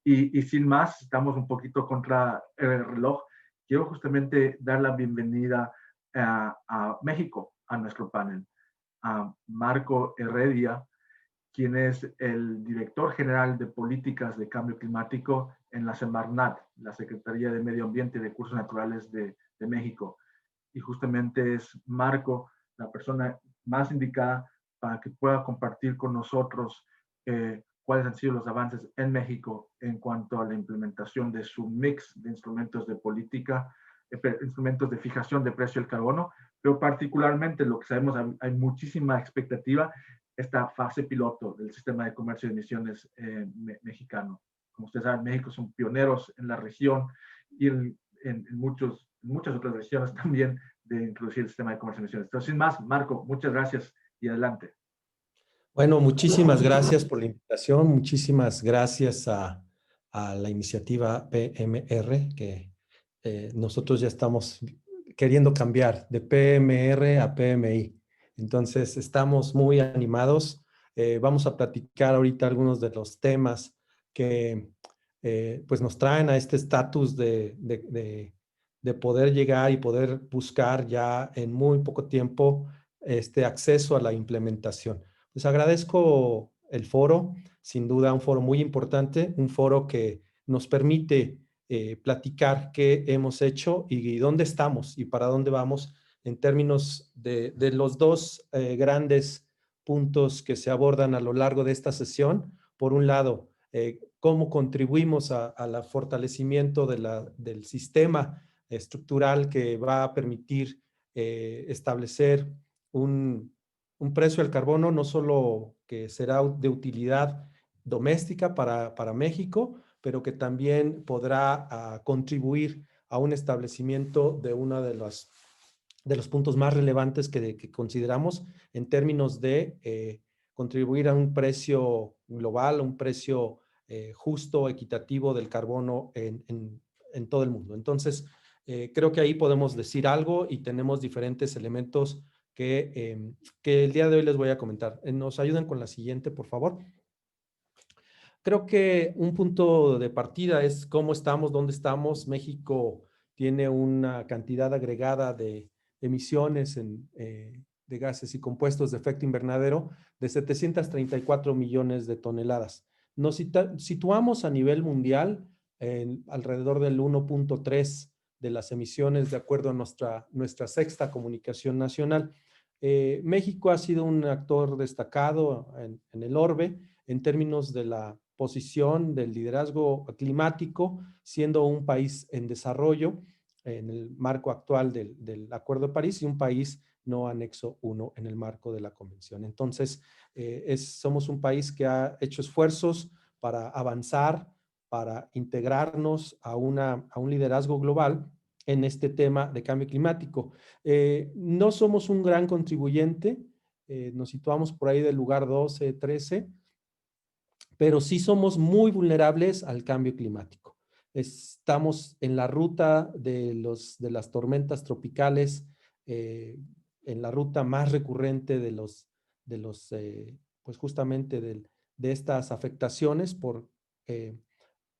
Y sin más, estamos un poquito contra el reloj. Quiero justamente dar la bienvenida a México, a nuestro panel, a Marco Heredia, quien es el director general de políticas de cambio climático en la Semarnat, la Secretaría de Medio Ambiente y Recursos Naturales de México. Y justamente es Marco la persona más indicada para que pueda compartir con nosotros cuáles han sido los avances en México en cuanto a la implementación de su mix de instrumentos de política, instrumentos de fijación de precio del carbono, pero particularmente lo que sabemos, hay muchísima expectativa, esta fase piloto del sistema de comercio de emisiones mexicano. Como ustedes saben, México son pioneros en la región y en muchas otras regiones también de introducir el sistema de comercio de emisiones. Entonces, sin más, Marco, muchas gracias y adelante. Bueno, muchísimas gracias por la invitación, muchísimas gracias a la iniciativa PMR, que nosotros ya estamos queriendo cambiar de PMR a PMI. Entonces, estamos muy animados. Vamos a platicar ahorita algunos de los temas que pues nos traen a este estatus de poder llegar y poder buscar ya en muy poco tiempo este acceso a la implementación. Pues agradezco el foro, sin duda un foro muy importante, un foro que nos permite platicar qué hemos hecho y dónde estamos y para dónde vamos en términos de los dos grandes puntos que se abordan a lo largo de esta sesión. Por un lado, cómo contribuimos al fortalecimiento del sistema estructural que va a permitir establecer un precio al carbono, no solo que será de utilidad doméstica para México, pero que también podrá contribuir a un establecimiento de uno de los puntos más relevantes que consideramos en términos de contribuir a un precio global, un precio justo, equitativo del carbono en todo el mundo. Entonces, creo que ahí podemos decir algo y tenemos diferentes elementos que el día de hoy les voy a comentar. ¿Nos ayudan con la siguiente, por favor? Creo que un punto de partida es cómo estamos, dónde estamos. México tiene una cantidad agregada de emisiones de gases y compuestos de efecto invernadero de 734 millones de toneladas. Nos situamos a nivel mundial en alrededor del 1.3 de las emisiones de acuerdo a nuestra sexta comunicación nacional. México ha sido un actor destacado en el orbe en términos de la posición del liderazgo climático, siendo un país en desarrollo en el marco actual del Acuerdo de París y un país no anexo 1 en el marco de la Convención. Entonces, somos un país que ha hecho esfuerzos para avanzar, para integrarnos a un liderazgo global en este tema de cambio climático. No somos un gran contribuyente, nos situamos por ahí del lugar 12, 13, pero sí somos muy vulnerables al cambio climático. Estamos en la ruta de las tormentas tropicales, en la ruta más recurrente pues justamente de estas afectaciones por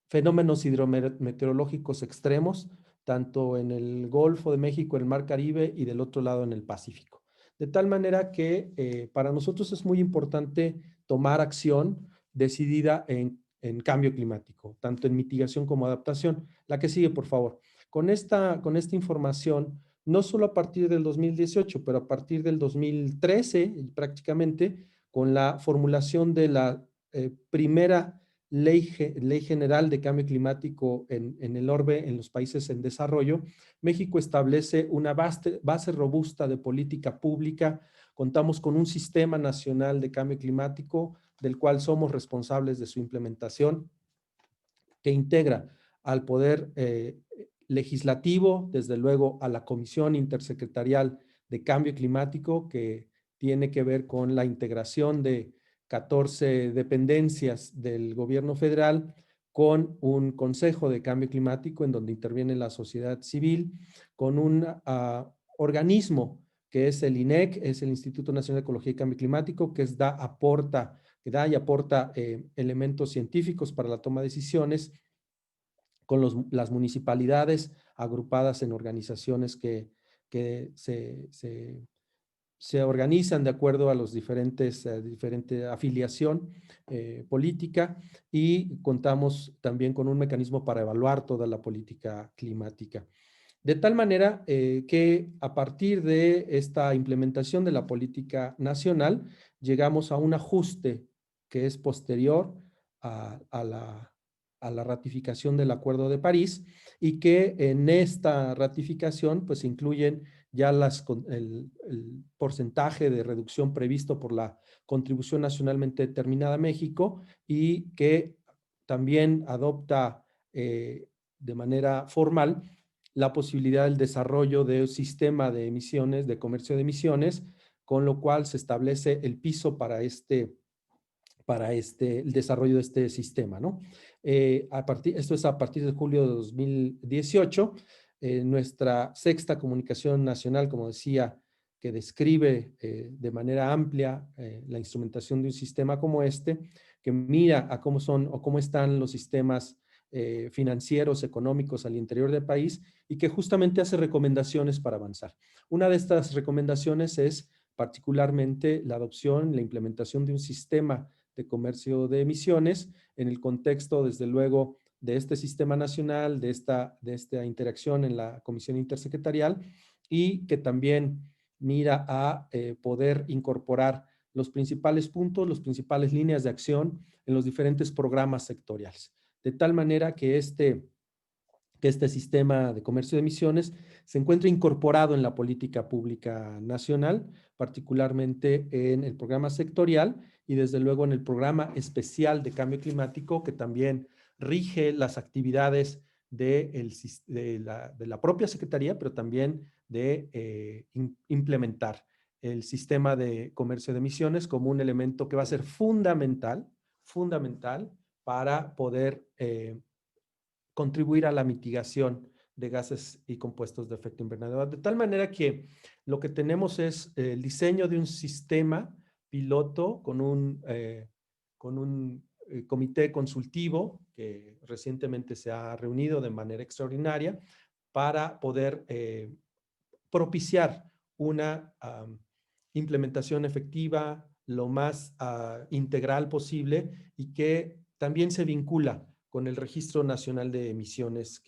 fenómenos hidrometeorológicos extremos, tanto en el Golfo de México, en el Mar Caribe y del otro lado en el Pacífico. De tal manera que para nosotros es muy importante tomar acción decidida en cambio climático, tanto en mitigación como adaptación. La que sigue, por favor. Con esta información, no solo a partir del 2018, pero a partir del 2013, prácticamente, con la formulación de la primera ley general de cambio climático en el orbe, en los países en desarrollo, México establece una base robusta de política pública. Contamos con un sistema nacional de cambio climático del cual somos responsables de su implementación, que integra al poder legislativo, desde luego a la Comisión Intersecretarial de Cambio Climático, que tiene que ver con la integración de 14 dependencias del gobierno federal, con un Consejo de Cambio Climático en donde interviene la sociedad civil, con un organismo que es el INEC, es el Instituto Nacional de Ecología y Cambio Climático, que da y aporta elementos científicos para la toma de decisiones, con las municipalidades agrupadas en organizaciones que se organizan de acuerdo a los diferente afiliación política, y contamos también con un mecanismo para evaluar toda la política climática. De tal manera que a partir de esta implementación de la política nacional, llegamos a un ajuste que es posterior a la ratificación del Acuerdo de París, y que en esta ratificación pues incluyen ya el porcentaje de reducción previsto por la contribución nacionalmente determinada a México, y que también adopta de manera formal la posibilidad del desarrollo de un sistema de emisiones, de comercio de emisiones, con lo cual se establece el piso para el desarrollo de este sistema, ¿no? Esto es a partir de julio de 2018. Nuestra sexta comunicación nacional, como decía, que describe de manera amplia la instrumentación de un sistema como este, que mira a cómo son o cómo están los sistemas financieros, económicos al interior del país, y que justamente hace recomendaciones para avanzar. Una de estas recomendaciones es particularmente la adopción, la implementación de un sistema de Comercio de Emisiones en el contexto, desde luego, de este sistema nacional, de esta interacción en la Comisión Intersecretarial, y que también mira a poder incorporar los principales puntos, las principales líneas de acción en los diferentes programas sectoriales. De tal manera que este sistema de comercio de emisiones se encuentre incorporado en la política pública nacional, particularmente en el programa sectorial y desde luego en el programa especial de cambio climático, que también rige las actividades de la propia Secretaría, pero también de implementar el sistema de comercio de emisiones como un elemento que va a ser fundamental para poder contribuir a la mitigación de gases y compuestos de efecto invernadero. De tal manera que lo que tenemos es el diseño de un sistema piloto con un comité consultivo que recientemente se ha reunido de manera extraordinaria para poder propiciar una implementación efectiva, lo más integral posible, y que también se vincula con el Registro Nacional de Emisiones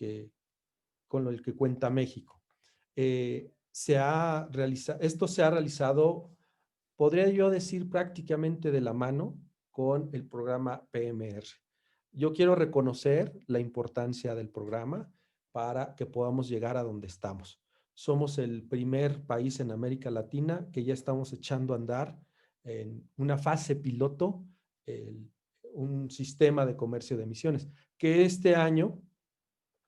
con el que cuenta México. Esto se ha realizado, podría yo decir, prácticamente de la mano con el programa PMR. Yo quiero reconocer la importancia del programa para que podamos llegar a donde estamos. Somos el primer país en América Latina que ya estamos echando a andar en una fase piloto un sistema de comercio de emisiones, que este año,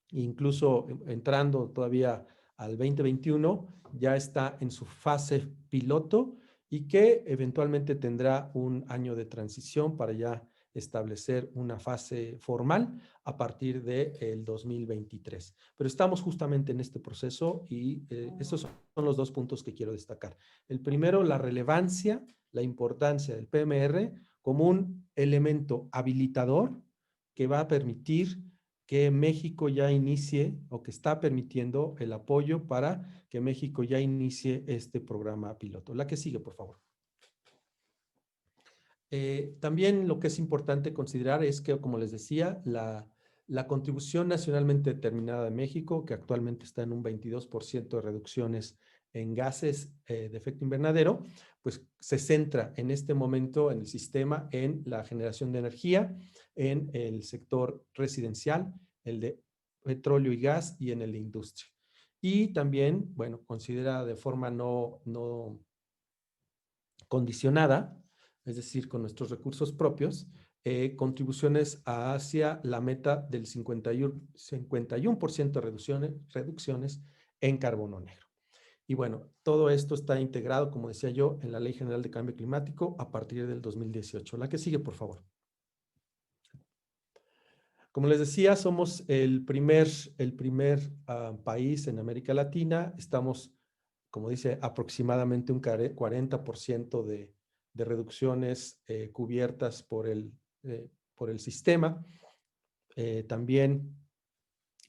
incluso entrando todavía al 2021, ya está en su fase piloto y que eventualmente tendrá un año de transición para ya establecer una fase formal a partir del 2023. Pero estamos justamente en este proceso y estos son los dos puntos que quiero destacar. El primero, la relevancia, la importancia del PMR como un elemento habilitador que va a permitir que México ya inicie, o que está permitiendo el apoyo para que México ya inicie este programa piloto. La que sigue, por favor. También lo que es importante considerar es que, como les decía, la contribución nacionalmente determinada de México, que actualmente está en un 22% de reducciones en gases de efecto invernadero, pues se centra en este momento en el sistema, en la generación de energía, en el sector residencial, el de petróleo y gas, y en el de industria. Y también, bueno, considera de forma no condicionada, es decir, con nuestros recursos propios, contribuciones hacia la meta del 51% de reducciones en carbono negro. Y bueno, todo esto está integrado, como decía yo, en la Ley General de Cambio Climático a partir del 2018. La que sigue, por favor. Como les decía, somos el primer país en América Latina. Estamos, como dice, aproximadamente un 40% de reducciones cubiertas por el sistema. También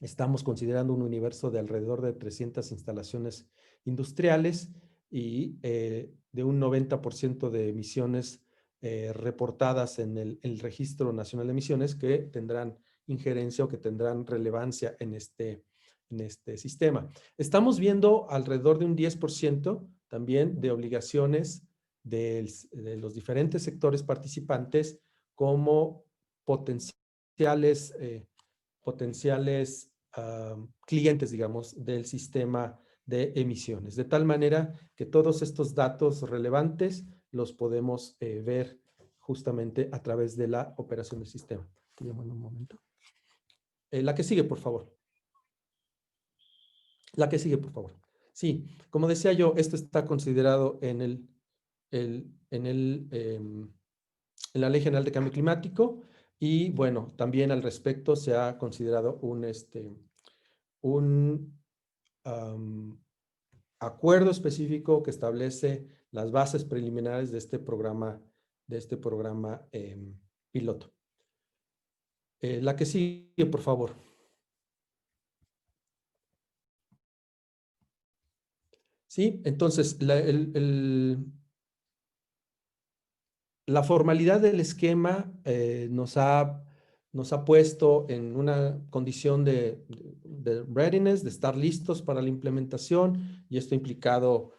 estamos considerando un universo de alrededor de 300 instalaciones industriales y de un 90% de emisiones reportadas en el Registro Nacional de Emisiones, que tendrán injerencia o que tendrán relevancia en este sistema. Estamos viendo alrededor de un 10% también de obligaciones de los diferentes sectores participantes como potenciales clientes, digamos, del sistema de emisiones. De tal manera que todos estos datos relevantes los podemos ver justamente a través de la operación del sistema. Un momento. La que sigue, por favor. La que sigue, por favor. Sí, como decía yo, esto está considerado en la Ley General de Cambio Climático, y bueno, también al respecto se ha considerado un acuerdo específico que establece las bases preliminares de este programa piloto. La que sigue, por favor. Sí, entonces la formalidad del esquema nos ha puesto en una condición de readiness, de estar listos para la implementación, y esto ha implicado,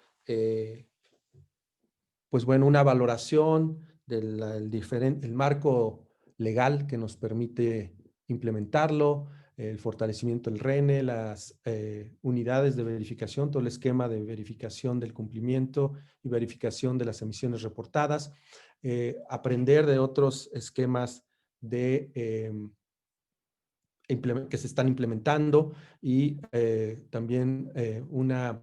pues bueno, una valoración del el marco legal que nos permite implementarlo, el fortalecimiento del RENE, las unidades de verificación, todo el esquema de verificación del cumplimiento y verificación de las emisiones reportadas, aprender de otros esquemas de que se están implementando, y también una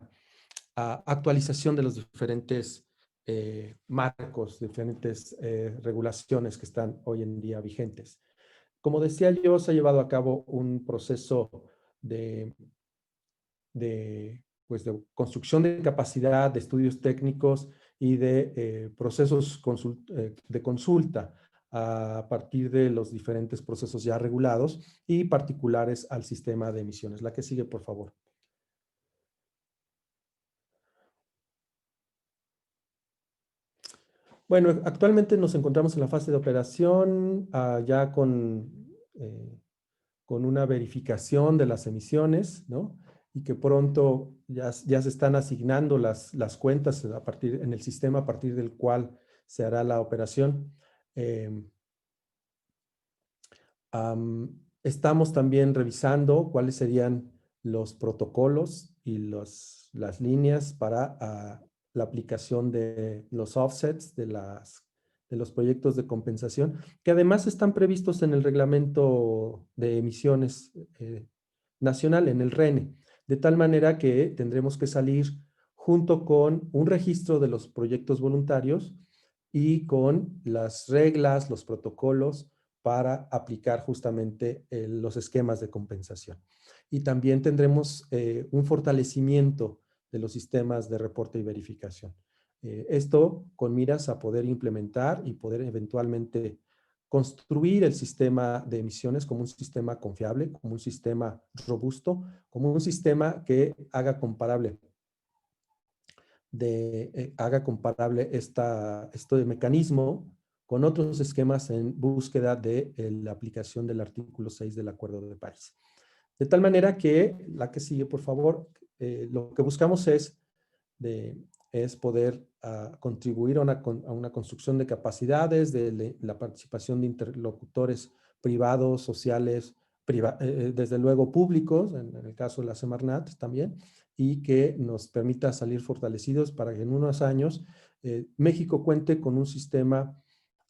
actualización de los diferentes marcos, diferentes regulaciones que están hoy en día vigentes. Como decía yo, se ha llevado a cabo un proceso pues de construcción de capacidad, de estudios técnicos y de procesos de consulta a partir de los diferentes procesos ya regulados y particulares al sistema de emisiones. La que sigue, por favor. Bueno, actualmente nos encontramos en la fase de operación, ya con una verificación de las emisiones, ¿no? Y que pronto ya se están asignando las cuentas en el sistema a partir del cual se hará la operación. Estamos también revisando cuáles serían los protocolos y las líneas para la aplicación de los offsets de los proyectos de compensación, que además están previstos en el reglamento de emisiones nacional, en el RENE, de tal manera que tendremos que salir junto con un registro de los proyectos voluntarios y con las reglas, los protocolos para aplicar justamente los esquemas de compensación. Y también tendremos un fortalecimiento de los sistemas de reporte y verificación. Esto con miras a poder implementar y poder eventualmente construir el sistema de emisiones como un sistema confiable, como un sistema robusto, como un sistema que haga comparable este mecanismo con otros esquemas en búsqueda de la aplicación del artículo 6 del Acuerdo de París. De tal manera que, la que sigue, por favor, lo que buscamos es poder contribuir a una construcción de capacidades, de la participación de interlocutores privados, sociales, desde luego públicos, en el caso de la Semarnat también, y que nos permita salir fortalecidos para que en unos años México cuente con un sistema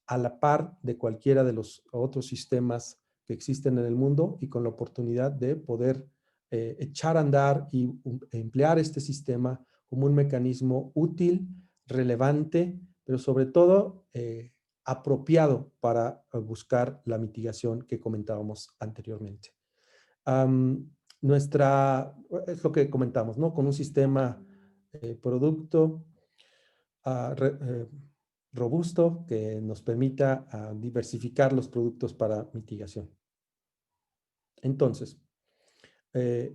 a la par de cualquiera de los otros sistemas que existen en el mundo, y con la oportunidad de poder echar a andar y emplear este sistema como un mecanismo útil, relevante, pero sobre todo apropiado para buscar la mitigación que comentábamos anteriormente. Es lo que comentamos, ¿no? Con un sistema producto robusto que nos permita diversificar los productos para mitigación. Entonces,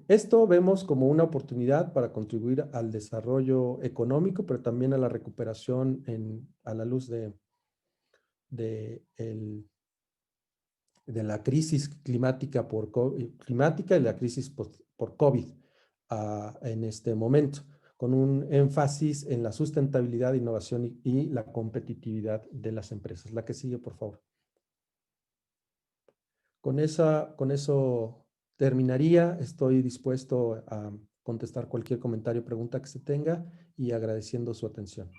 esto vemos como una oportunidad para contribuir al desarrollo económico, pero también a la recuperación a la luz de la crisis climática y la crisis por COVID en este momento, con un énfasis en la sustentabilidad, innovación y la competitividad de las empresas. La que sigue, por favor. Con eso terminaría. Estoy dispuesto a contestar cualquier comentario o pregunta que se tenga, y agradeciendo su atención.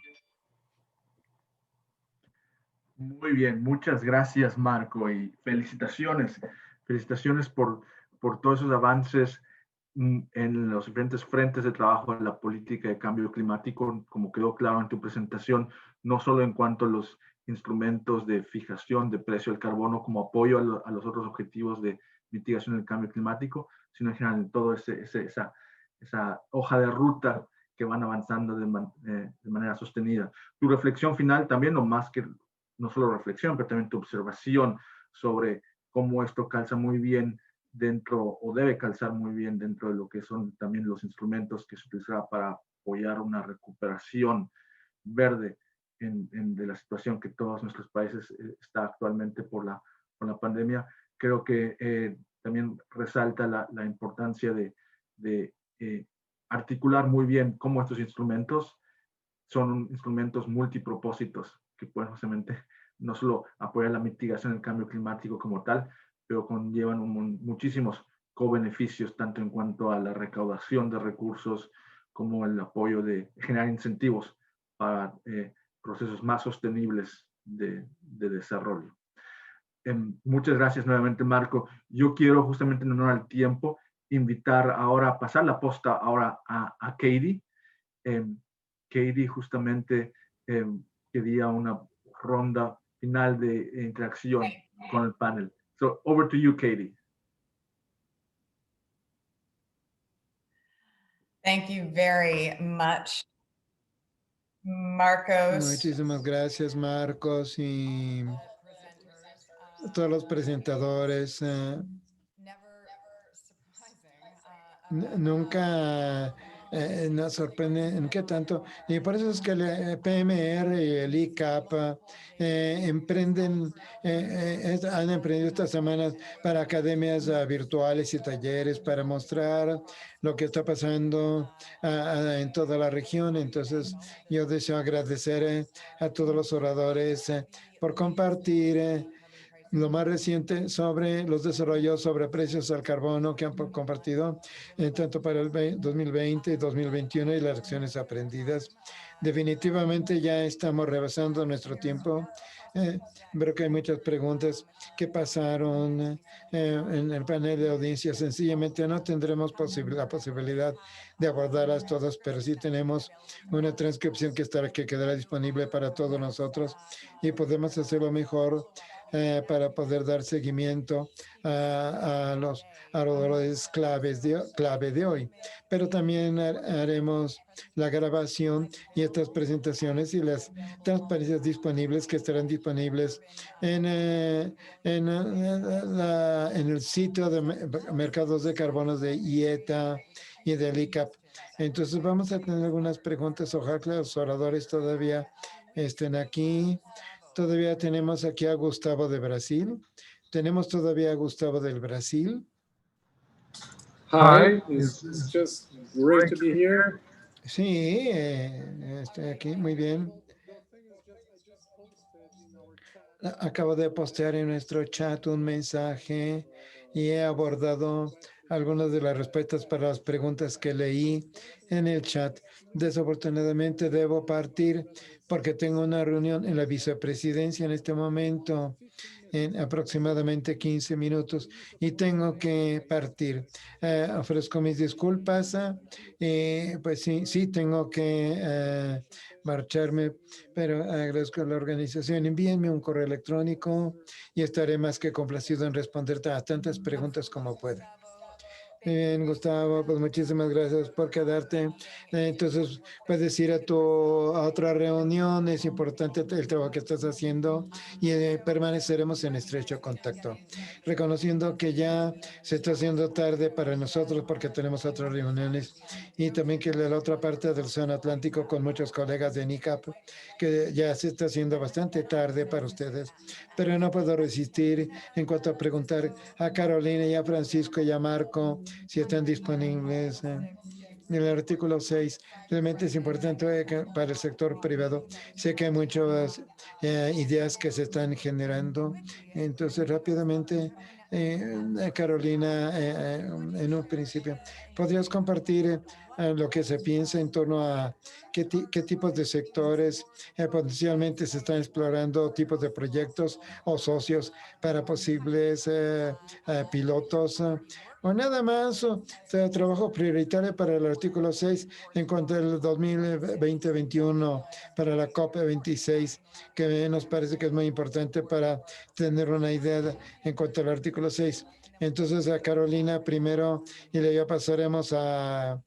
Muy bien, muchas gracias, Marco, y felicitaciones. Felicitaciones por todos esos avances en los diferentes frentes de trabajo en la política de cambio climático, como quedó claro en tu presentación, no solo en cuanto a los instrumentos de fijación de precio del carbono como apoyo a los otros objetivos de mitigación del cambio climático, sino en general en toda esa hoja de ruta que van avanzando de manera sostenida. Tu reflexión final también, no solo reflexión, pero también tu observación sobre cómo esto calza muy bien dentro, o debe calzar muy bien dentro de lo que son también los instrumentos que se utilizará para apoyar una recuperación verde de la situación que todos nuestros países está actualmente por la pandemia. Creo que también resalta la importancia de articular muy bien cómo estos instrumentos son instrumentos multipropósitos que pueden justamente no solo apoyar la mitigación del cambio climático como tal, pero conllevan muchísimos co-beneficios, tanto en cuanto a la recaudación de recursos como el apoyo de generar incentivos para procesos más sostenibles de desarrollo. Muchas gracias nuevamente, Marco. Yo quiero, justamente en honor al tiempo, invitar ahora a pasar la posta ahora a Katie. Katie justamente quería una ronda final de interacción con el panel. So, over to you, Katie. Thank you very much, Marcos. Muchísimas gracias, Marcos, y todos los presentadores. Nunca nos sorprende en qué tanto, y por eso es que el PMR y el ICAP han emprendido estas semanas para academias virtuales y talleres para mostrar lo que está pasando en toda la región. Entonces, yo deseo agradecer a todos los oradores por compartir lo más reciente sobre los desarrollos sobre precios al carbono que han compartido tanto para el 2020 y 2021 y las lecciones aprendidas. Definitivamente ya estamos rebasando nuestro tiempo. Veo que hay muchas preguntas que pasaron en el panel de audiencia. Sencillamente no tendremos la posibilidad de abordarlas todas, pero sí tenemos una transcripción que quedará disponible para todos nosotros y podemos hacerlo mejor para poder dar seguimiento a los oradores clave de hoy. Pero también haremos la grabación y estas presentaciones y las transparencias disponibles que estarán disponibles en el sitio de mercados de carbonos de IETA y del ICAP. Entonces vamos a tener algunas preguntas. Ojalá que los oradores todavía estén aquí. Todavía tenemos aquí a Gustavo de Brasil. Tenemos todavía a Gustavo del Brasil. Hi, it's just great to be here. Sí, estoy aquí, muy bien. Acabo de postear en nuestro chat un mensaje y he abordado algunas de las respuestas para las preguntas que leí en el chat. Desafortunadamente debo partir porque tengo una reunión en la vicepresidencia en este momento en aproximadamente 15 minutos y tengo que partir. Ofrezco mis disculpas. Pues sí, tengo que marcharme, pero agradezco a la organización. Envíenme un correo electrónico y estaré más que complacido en responder a tantas preguntas como pueda. Bien, Gustavo, pues muchísimas gracias por quedarte. Entonces, puedes ir a otra reunión. Es importante el trabajo que estás haciendo y permaneceremos en estrecho contacto. Reconociendo que ya se está haciendo tarde para nosotros porque tenemos otras reuniones y también que de la otra parte del Océano Atlántico con muchos colegas de NICAP, que ya se está haciendo bastante tarde para ustedes. Pero no puedo resistir en cuanto a preguntar a Carolina y a Francisco y a Marco si están disponibles. El artículo 6 realmente es importante para el sector privado. Sé que hay muchas ideas que se están generando. Entonces, rápidamente, Carolina, en un principio, ¿podrías compartir lo que se piensa en torno a qué tipos de sectores potencialmente se están explorando, tipos de proyectos o socios para posibles pilotos? O nada más, trabajo prioritario para el artículo 6 en cuanto al 2020-21 para la COP26, que nos parece que es muy importante para tener una idea en cuanto al artículo 6. Entonces, a Carolina primero y luego pasaremos a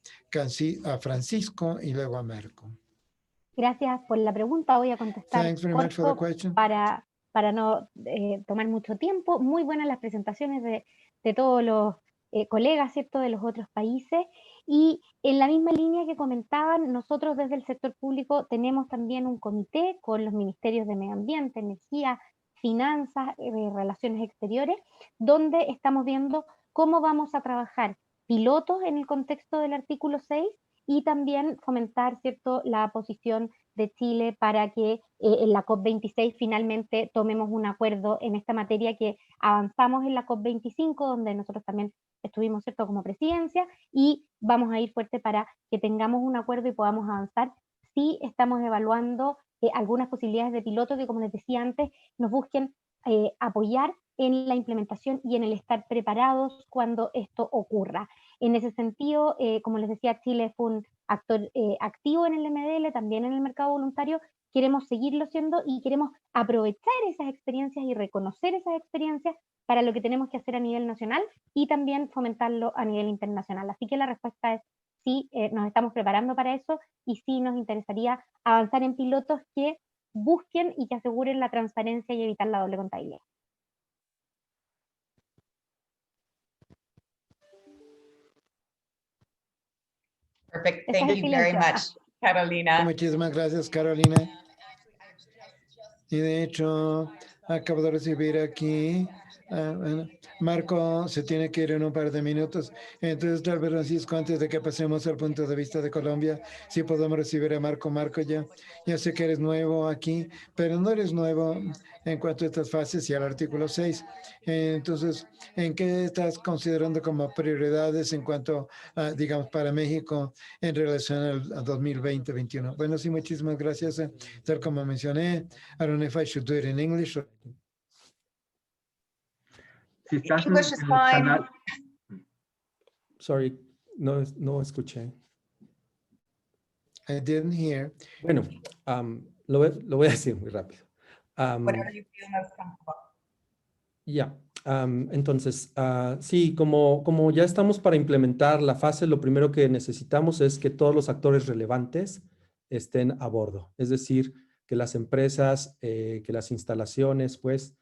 Francisco y luego a Marco. Gracias por la pregunta. Voy a contestar Thanks very much for the question. para no tomar mucho tiempo. Muy buenas las presentaciones de todos los colegas, ¿cierto?, de los otros países. Y en la misma línea que comentaban, nosotros desde el sector público tenemos también un comité con los ministerios de Medio Ambiente, Energía, Finanzas, Relaciones Exteriores, donde estamos viendo cómo vamos a trabajar pilotos en el contexto del artículo 6 y también fomentar, ¿cierto?, la posición de Chile para que en la COP26 finalmente tomemos un acuerdo en esta materia, que avanzamos en la COP25, donde nosotros también estuvimos, ¿cierto?, como presidencia, y vamos a ir fuerte para que tengamos un acuerdo y podamos avanzar. Sí estamos evaluando algunas posibilidades de piloto que, como les decía antes, nos busquen apoyar en la implementación y en el estar preparados cuando esto ocurra. En ese sentido, como les decía, Chile fue un actor activo en el MDL, también en el mercado voluntario. Queremos seguirlo siendo y queremos aprovechar esas experiencias y reconocer esas experiencias para lo que tenemos que hacer a nivel nacional y también fomentarlo a nivel internacional. Así que la respuesta es sí, nos estamos preparando para eso y sí nos interesaría avanzar en pilotos que busquen y que aseguren la transparencia y evitar la doble contabilidad. Perfect. Ese es Thank el you very silencio. much, Carolina. Muchísimas gracias, Carolina. Y de hecho, acabo de recibir aquí, bueno, Marco se tiene que ir en un par de minutos. Entonces, tal vez, Francisco, antes de que pasemos al punto de vista de Colombia, sí podemos recibir a Marco. Marco, ya sé que eres nuevo aquí, pero no eres nuevo en cuanto a estas fases y al artículo 6. Entonces, ¿en qué estás considerando como prioridades en cuanto a, digamos, para México en relación al 2020-21? Bueno, sí, muchísimas gracias. Tal como mencioné, I don't know if I should do it in English. Si estás English is en el fine. canal, Sorry, no escuché. I didn't hear. Bueno, lo voy a decir muy rápido. Whatever you feel most comfortable. Ya, entonces, sí, como ya estamos para implementar la fase, lo primero que necesitamos es que todos los actores relevantes estén a bordo. Es decir, que las empresas, que las instalaciones, pues,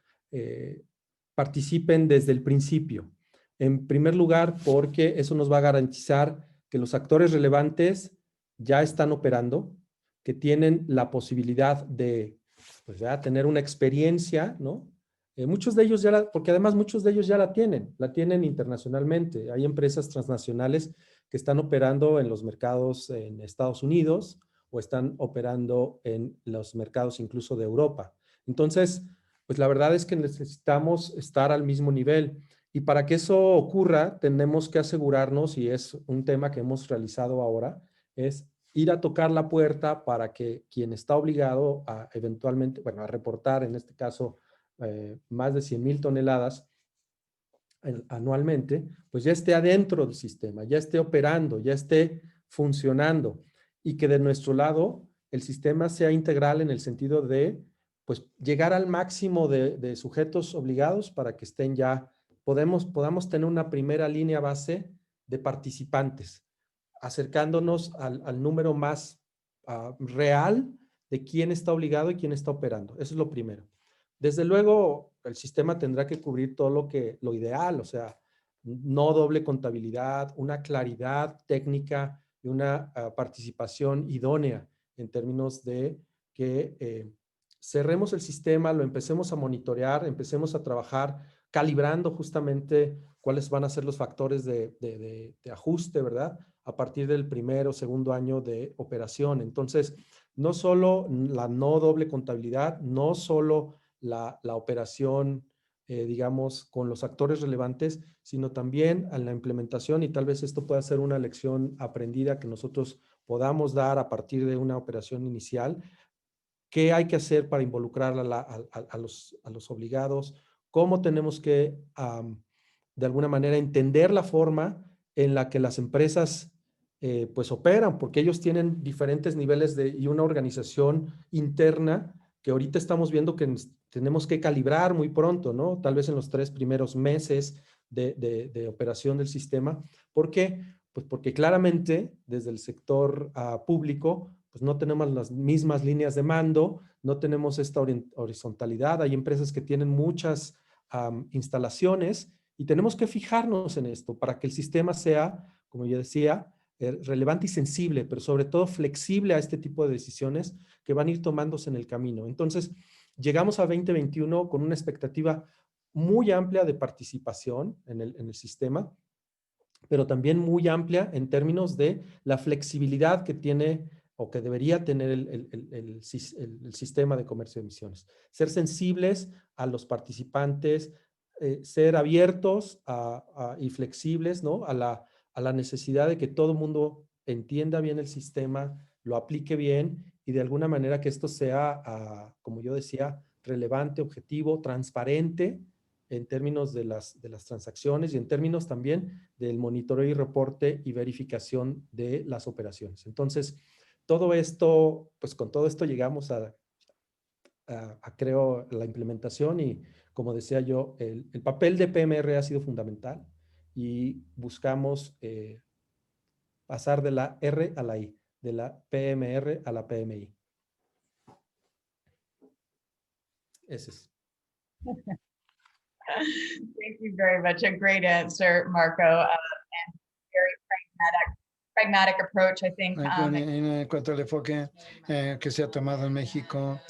participen desde el principio. En primer lugar, porque eso nos va a garantizar que los actores relevantes ya están operando, que tienen la posibilidad de, pues, ya tener una experiencia, ¿no? Muchos de ellos porque además muchos de ellos ya la tienen internacionalmente. Hay empresas transnacionales que están operando en los mercados en Estados Unidos o están operando en los mercados incluso de Europa. Entonces, pues la verdad es que necesitamos estar al mismo nivel. Y para que eso ocurra, tenemos que asegurarnos, y es un tema que hemos realizado ahora, es ir a tocar la puerta para que quien está obligado a eventualmente, bueno, a reportar, en este caso, más de 100,000 toneladas anualmente, pues ya esté adentro del sistema, ya esté operando, ya esté funcionando, y que de nuestro lado el sistema sea integral en el sentido de, pues, llegar al máximo de sujetos obligados para que estén ya, podamos tener una primera línea base de participantes, acercándonos al número más real de quién está obligado y quién está operando. Eso es lo primero. Desde luego, el sistema tendrá que cubrir todo lo ideal, o sea, no doble contabilidad, una claridad técnica y una participación idónea en términos de que cerremos el sistema, lo empecemos a monitorear, empecemos a trabajar calibrando justamente cuáles van a ser los factores de ajuste, ¿verdad? A partir del primero o segundo año de operación. Entonces, no solo la no doble contabilidad, no solo la operación, digamos, con los actores relevantes, sino también a la implementación, y tal vez esto pueda ser una lección aprendida que nosotros podamos dar a partir de una operación inicial. ¿Qué hay que hacer para involucrar a los obligados? ¿Cómo tenemos que, de alguna manera, entender la forma en la que las empresas pues operan? Porque ellos tienen diferentes niveles y una organización interna que ahorita estamos viendo que tenemos que calibrar muy pronto, ¿no? Tal vez en los 3 primeros meses de operación del sistema. ¿Por qué? Pues porque claramente desde el sector público pues no tenemos las mismas líneas de mando, no tenemos esta horizontalidad. Hay empresas que tienen muchas instalaciones Y tenemos que fijarnos en esto para que el sistema sea, como yo decía, relevante y sensible, pero sobre todo flexible a este tipo de decisiones que van a ir tomándose en el camino. Entonces, llegamos a 2021 con una expectativa muy amplia de participación en el sistema, pero también muy amplia en términos de la flexibilidad que tiene o que debería tener el sistema de comercio de emisiones. Ser sensibles a los participantes, ser abiertos y flexibles, ¿no? a la necesidad de que todo el mundo entienda bien el sistema, lo aplique bien y de alguna manera que esto sea, como yo decía, relevante, objetivo, transparente en términos de las transacciones y en términos también del monitoreo y reporte y verificación de las operaciones. Entonces, todo esto, pues con todo esto llegamos a creo, la implementación y, como decía yo, el papel de PMR ha sido fundamental y buscamos pasar de la R a la I, de la PMR a la PMI. Ese es. Thank you very much. A great answer, Marco, and very pragmatic approach, I think. En cuanto al enfoque que se ha tomado en México,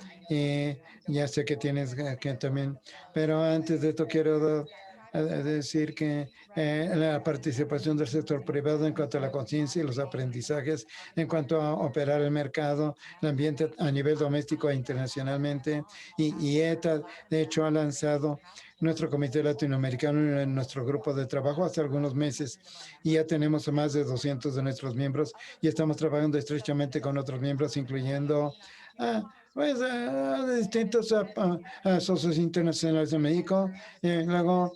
ya sé que tienes que también, pero antes de esto quiero decir que la participación del sector privado en cuanto a la conciencia y los aprendizajes, en cuanto a operar el mercado, el ambiente a nivel doméstico e internacionalmente, y ETA, de hecho, ha lanzado nuestro comité latinoamericano en nuestro grupo de trabajo hace algunos meses y ya tenemos a más de 200 de nuestros miembros y estamos trabajando estrechamente con otros miembros, incluyendo distintos socios internacionales de México, luego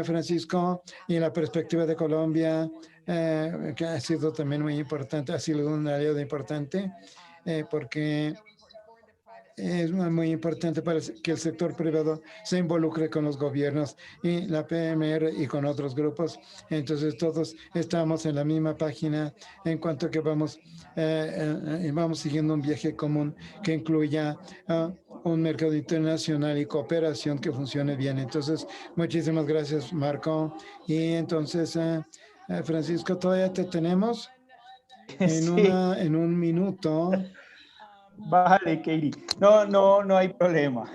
Francisco y la perspectiva de Colombia, que ha sido también muy importante, ha sido un aliado importante porque es muy importante para que el sector privado se involucre con los gobiernos y la PMR y con otros grupos. Entonces todos estamos en la misma página en cuanto a que vamos siguiendo un viaje común que incluya un mercado internacional y cooperación que funcione bien. Entonces, muchísimas gracias, Marco. Y entonces, Francisco, todavía te tenemos en un minuto. Vale, Katie. No hay problema.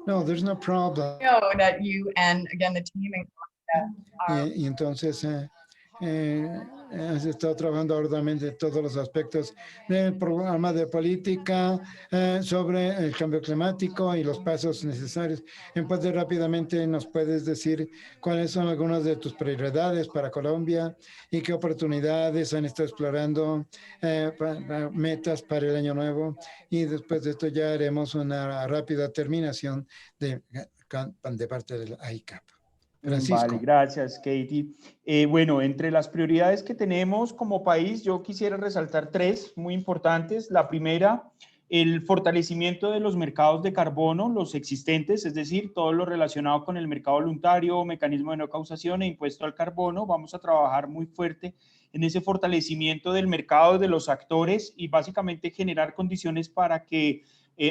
No, there's no problem. Know that you and again the team Y entonces has estado trabajando arduamente en todos los aspectos del programa de política sobre el cambio climático y los pasos necesarios. Entonces, rápidamente nos puedes decir cuáles son algunas de tus prioridades para Colombia y qué oportunidades han estado explorando, metas para el año nuevo. Y después de esto ya haremos una rápida terminación de parte del ICAP. Francisco. Vale, gracias, Katie. Bueno, entre las prioridades que tenemos como país, yo quisiera resaltar tres muy importantes. La primera, el fortalecimiento de los mercados de carbono, los existentes, es decir, todo lo relacionado con el mercado voluntario, mecanismo de no causación e impuesto al carbono. Vamos a trabajar muy fuerte en ese fortalecimiento del mercado, de los actores y básicamente generar condiciones para que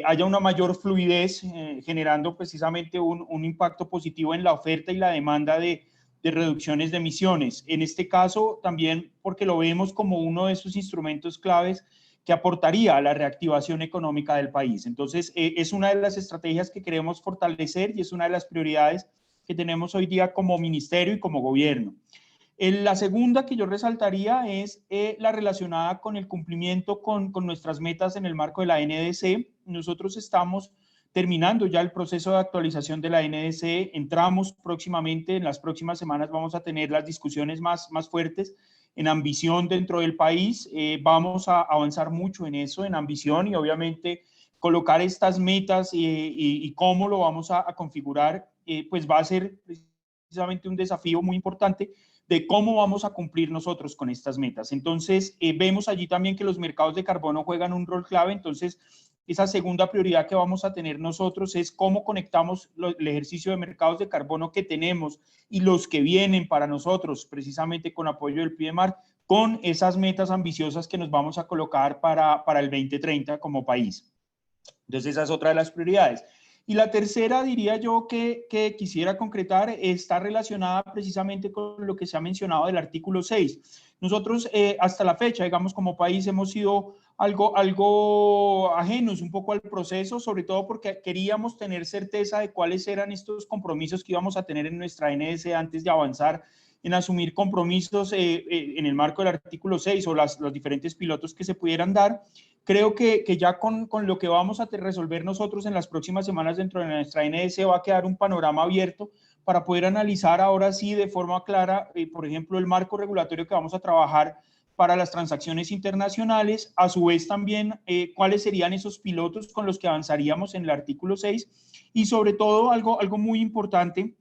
haya una mayor fluidez, generando precisamente un impacto positivo en la oferta y la demanda de reducciones de emisiones. En este caso, también porque lo vemos como uno de esos instrumentos claves que aportaría a la reactivación económica del país. Entonces, es una de las estrategias que queremos fortalecer y es una de las prioridades que tenemos hoy día como ministerio y como gobierno. La segunda que yo resaltaría es la relacionada con el cumplimiento con nuestras metas en el marco de la NDC. Nosotros estamos terminando ya el proceso de actualización de la NDC. Entramos próximamente, en las próximas semanas vamos a tener las discusiones más fuertes en ambición dentro del país. Vamos a avanzar mucho en eso, en ambición y obviamente colocar estas metas y cómo lo vamos a configurar, pues va a ser precisamente un desafío muy importante de cómo vamos a cumplir nosotros con estas metas. Entonces, vemos allí también que los mercados de carbono juegan un rol clave. Entonces, esa segunda prioridad que vamos a tener nosotros es cómo conectamos el ejercicio de mercados de carbono que tenemos y los que vienen para nosotros, precisamente con apoyo del PMR, con esas metas ambiciosas que nos vamos a colocar para el 2030 como país. Entonces, esa es otra de las prioridades. Y la tercera, diría yo, que quisiera concretar, está relacionada precisamente con lo que se ha mencionado del artículo 6. Nosotros hasta la fecha, digamos, como país hemos sido algo ajenos un poco al proceso, sobre todo porque queríamos tener certeza de cuáles eran estos compromisos que íbamos a tener en nuestra NS antes de avanzar en asumir compromisos en el marco del artículo 6 o los diferentes pilotos que se pudieran dar. Creo que ya con lo que vamos a resolver nosotros en las próximas semanas dentro de nuestra NS va a quedar un panorama abierto para poder analizar ahora sí de forma clara, por ejemplo, el marco regulatorio que vamos a trabajar para las transacciones internacionales, a su vez también cuáles serían esos pilotos con los que avanzaríamos en el artículo 6 y sobre todo algo muy importante,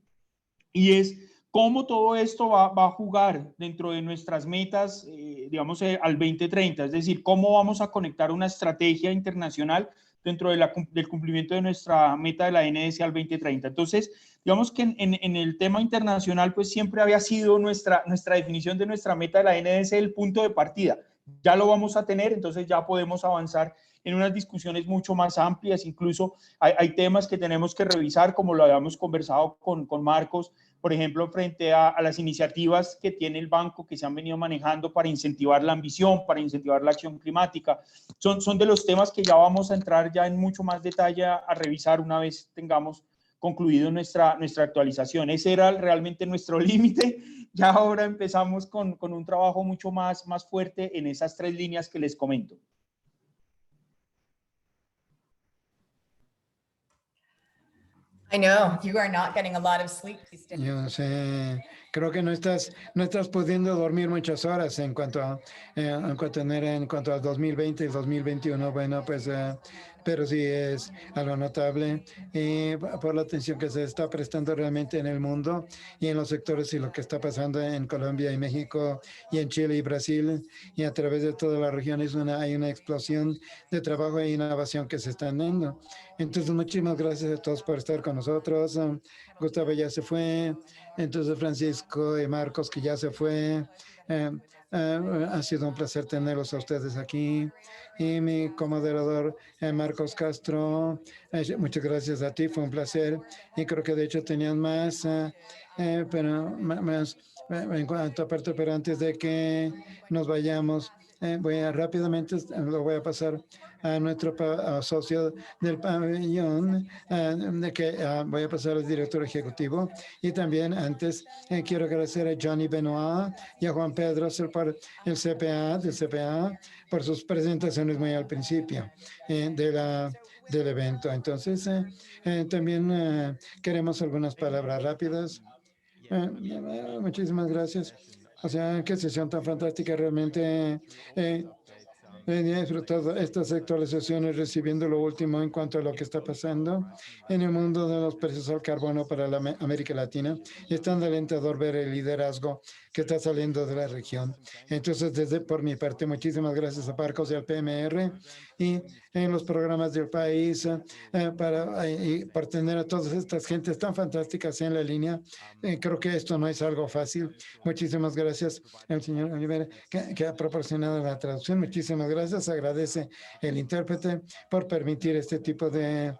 y es cómo todo esto va a jugar dentro de nuestras metas, digamos, al 2030, es decir, cómo vamos a conectar una estrategia internacional dentro del cumplimiento de nuestra meta de la NS al 2030. Entonces, digamos que en el tema internacional, pues siempre había sido nuestra definición de nuestra meta de la NS el punto de partida. Ya lo vamos a tener, entonces ya podemos avanzar en unas discusiones mucho más amplias, incluso hay temas que tenemos que revisar, como lo habíamos conversado con Marcos, por ejemplo, frente a las iniciativas que tiene el banco que se han venido manejando para incentivar la ambición, para incentivar la acción climática. Son de los temas que ya vamos a entrar ya en mucho más detalle a revisar una vez tengamos concluido nuestra actualización. Ese era realmente nuestro límite. Ya ahora empezamos con un trabajo mucho más fuerte en esas 3 líneas que les comento. I know you are not getting a lot of sleep. Yo sé, creo que no estás pudiendo dormir muchas horas en cuanto al 2020 y 2021. Bueno, pues, pero sí es algo notable por la atención que se está prestando realmente en el mundo y en los sectores y lo que está pasando en Colombia y México y en Chile y Brasil y a través de toda la región hay una explosión de trabajo e innovación que se están dando. Entonces, muchísimas gracias a todos por estar con nosotros. Gustavo ya se fue, entonces Francisco y Marcos que ya se fue. Ha sido un placer tenerlos a ustedes aquí. Y mi comoderador Marcos Castro, muchas gracias a ti, fue un placer. Y creo que de hecho tenían más, pero más en cuanto a parte, pero antes de que nos vayamos, voy a rápidamente, lo voy a pasar a nuestro socio del pabellón, voy a pasar al director ejecutivo. Y también antes quiero agradecer a Johnny Benoit y a Juan Pedro del CPA por sus presentaciones muy al principio del evento. Entonces, también queremos algunas palabras rápidas. Muchísimas gracias. O sea, qué sesión tan fantástica realmente. He disfrutado estas actualizaciones recibiendo lo último en cuanto a lo que está pasando en el mundo de los precios al carbono para la América Latina. Es tan alentador ver el liderazgo que está saliendo de la región. Entonces, por mi parte, muchísimas gracias a Marcos y al PMR y en los programas del país por tener a todas estas gentes tan fantásticas en la línea. Creo que esto no es algo fácil. Muchísimas gracias al señor Oliver que ha proporcionado la traducción. Muchísimas gracias. Agradece el intérprete por permitir este tipo de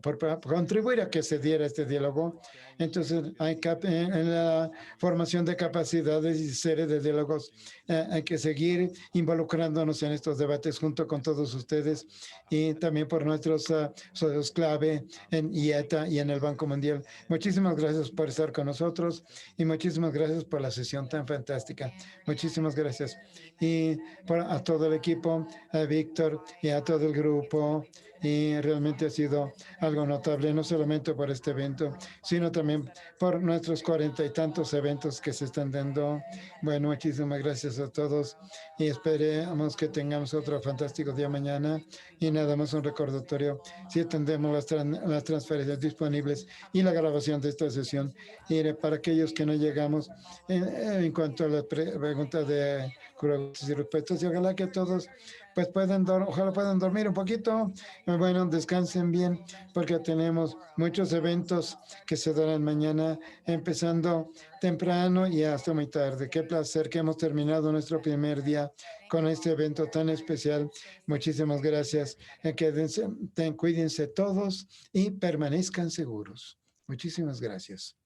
por contribuir a que se diera este diálogo. Entonces, en la formación de capacidades y serie de diálogos, hay que seguir involucrándonos en estos debates junto con todos ustedes y también por nuestros socios clave en IETA y en el Banco Mundial. Muchísimas gracias por estar con nosotros y muchísimas gracias por la sesión tan fantástica. Muchísimas gracias. Y a todo el equipo, a Víctor y a todo el grupo. Y realmente ha sido algo notable, no solamente por este evento, sino también por nuestros 40 y tantos eventos que se están dando. Bueno, muchísimas gracias a todos y esperemos que tengamos otro fantástico día mañana. Y nada más un recordatorio, si atendemos las transferencias disponibles y la grabación de esta sesión. Y para aquellos que no llegamos, en cuanto a la pregunta de preguntas y respuestas y ojalá que todos pues ojalá puedan dormir un poquito. Bueno, descansen bien porque tenemos muchos eventos que se darán mañana empezando temprano y hasta muy tarde. Qué placer que hemos terminado nuestro primer día con este evento tan especial. Muchísimas gracias. Cuídense todos y permanezcan seguros. Muchísimas gracias.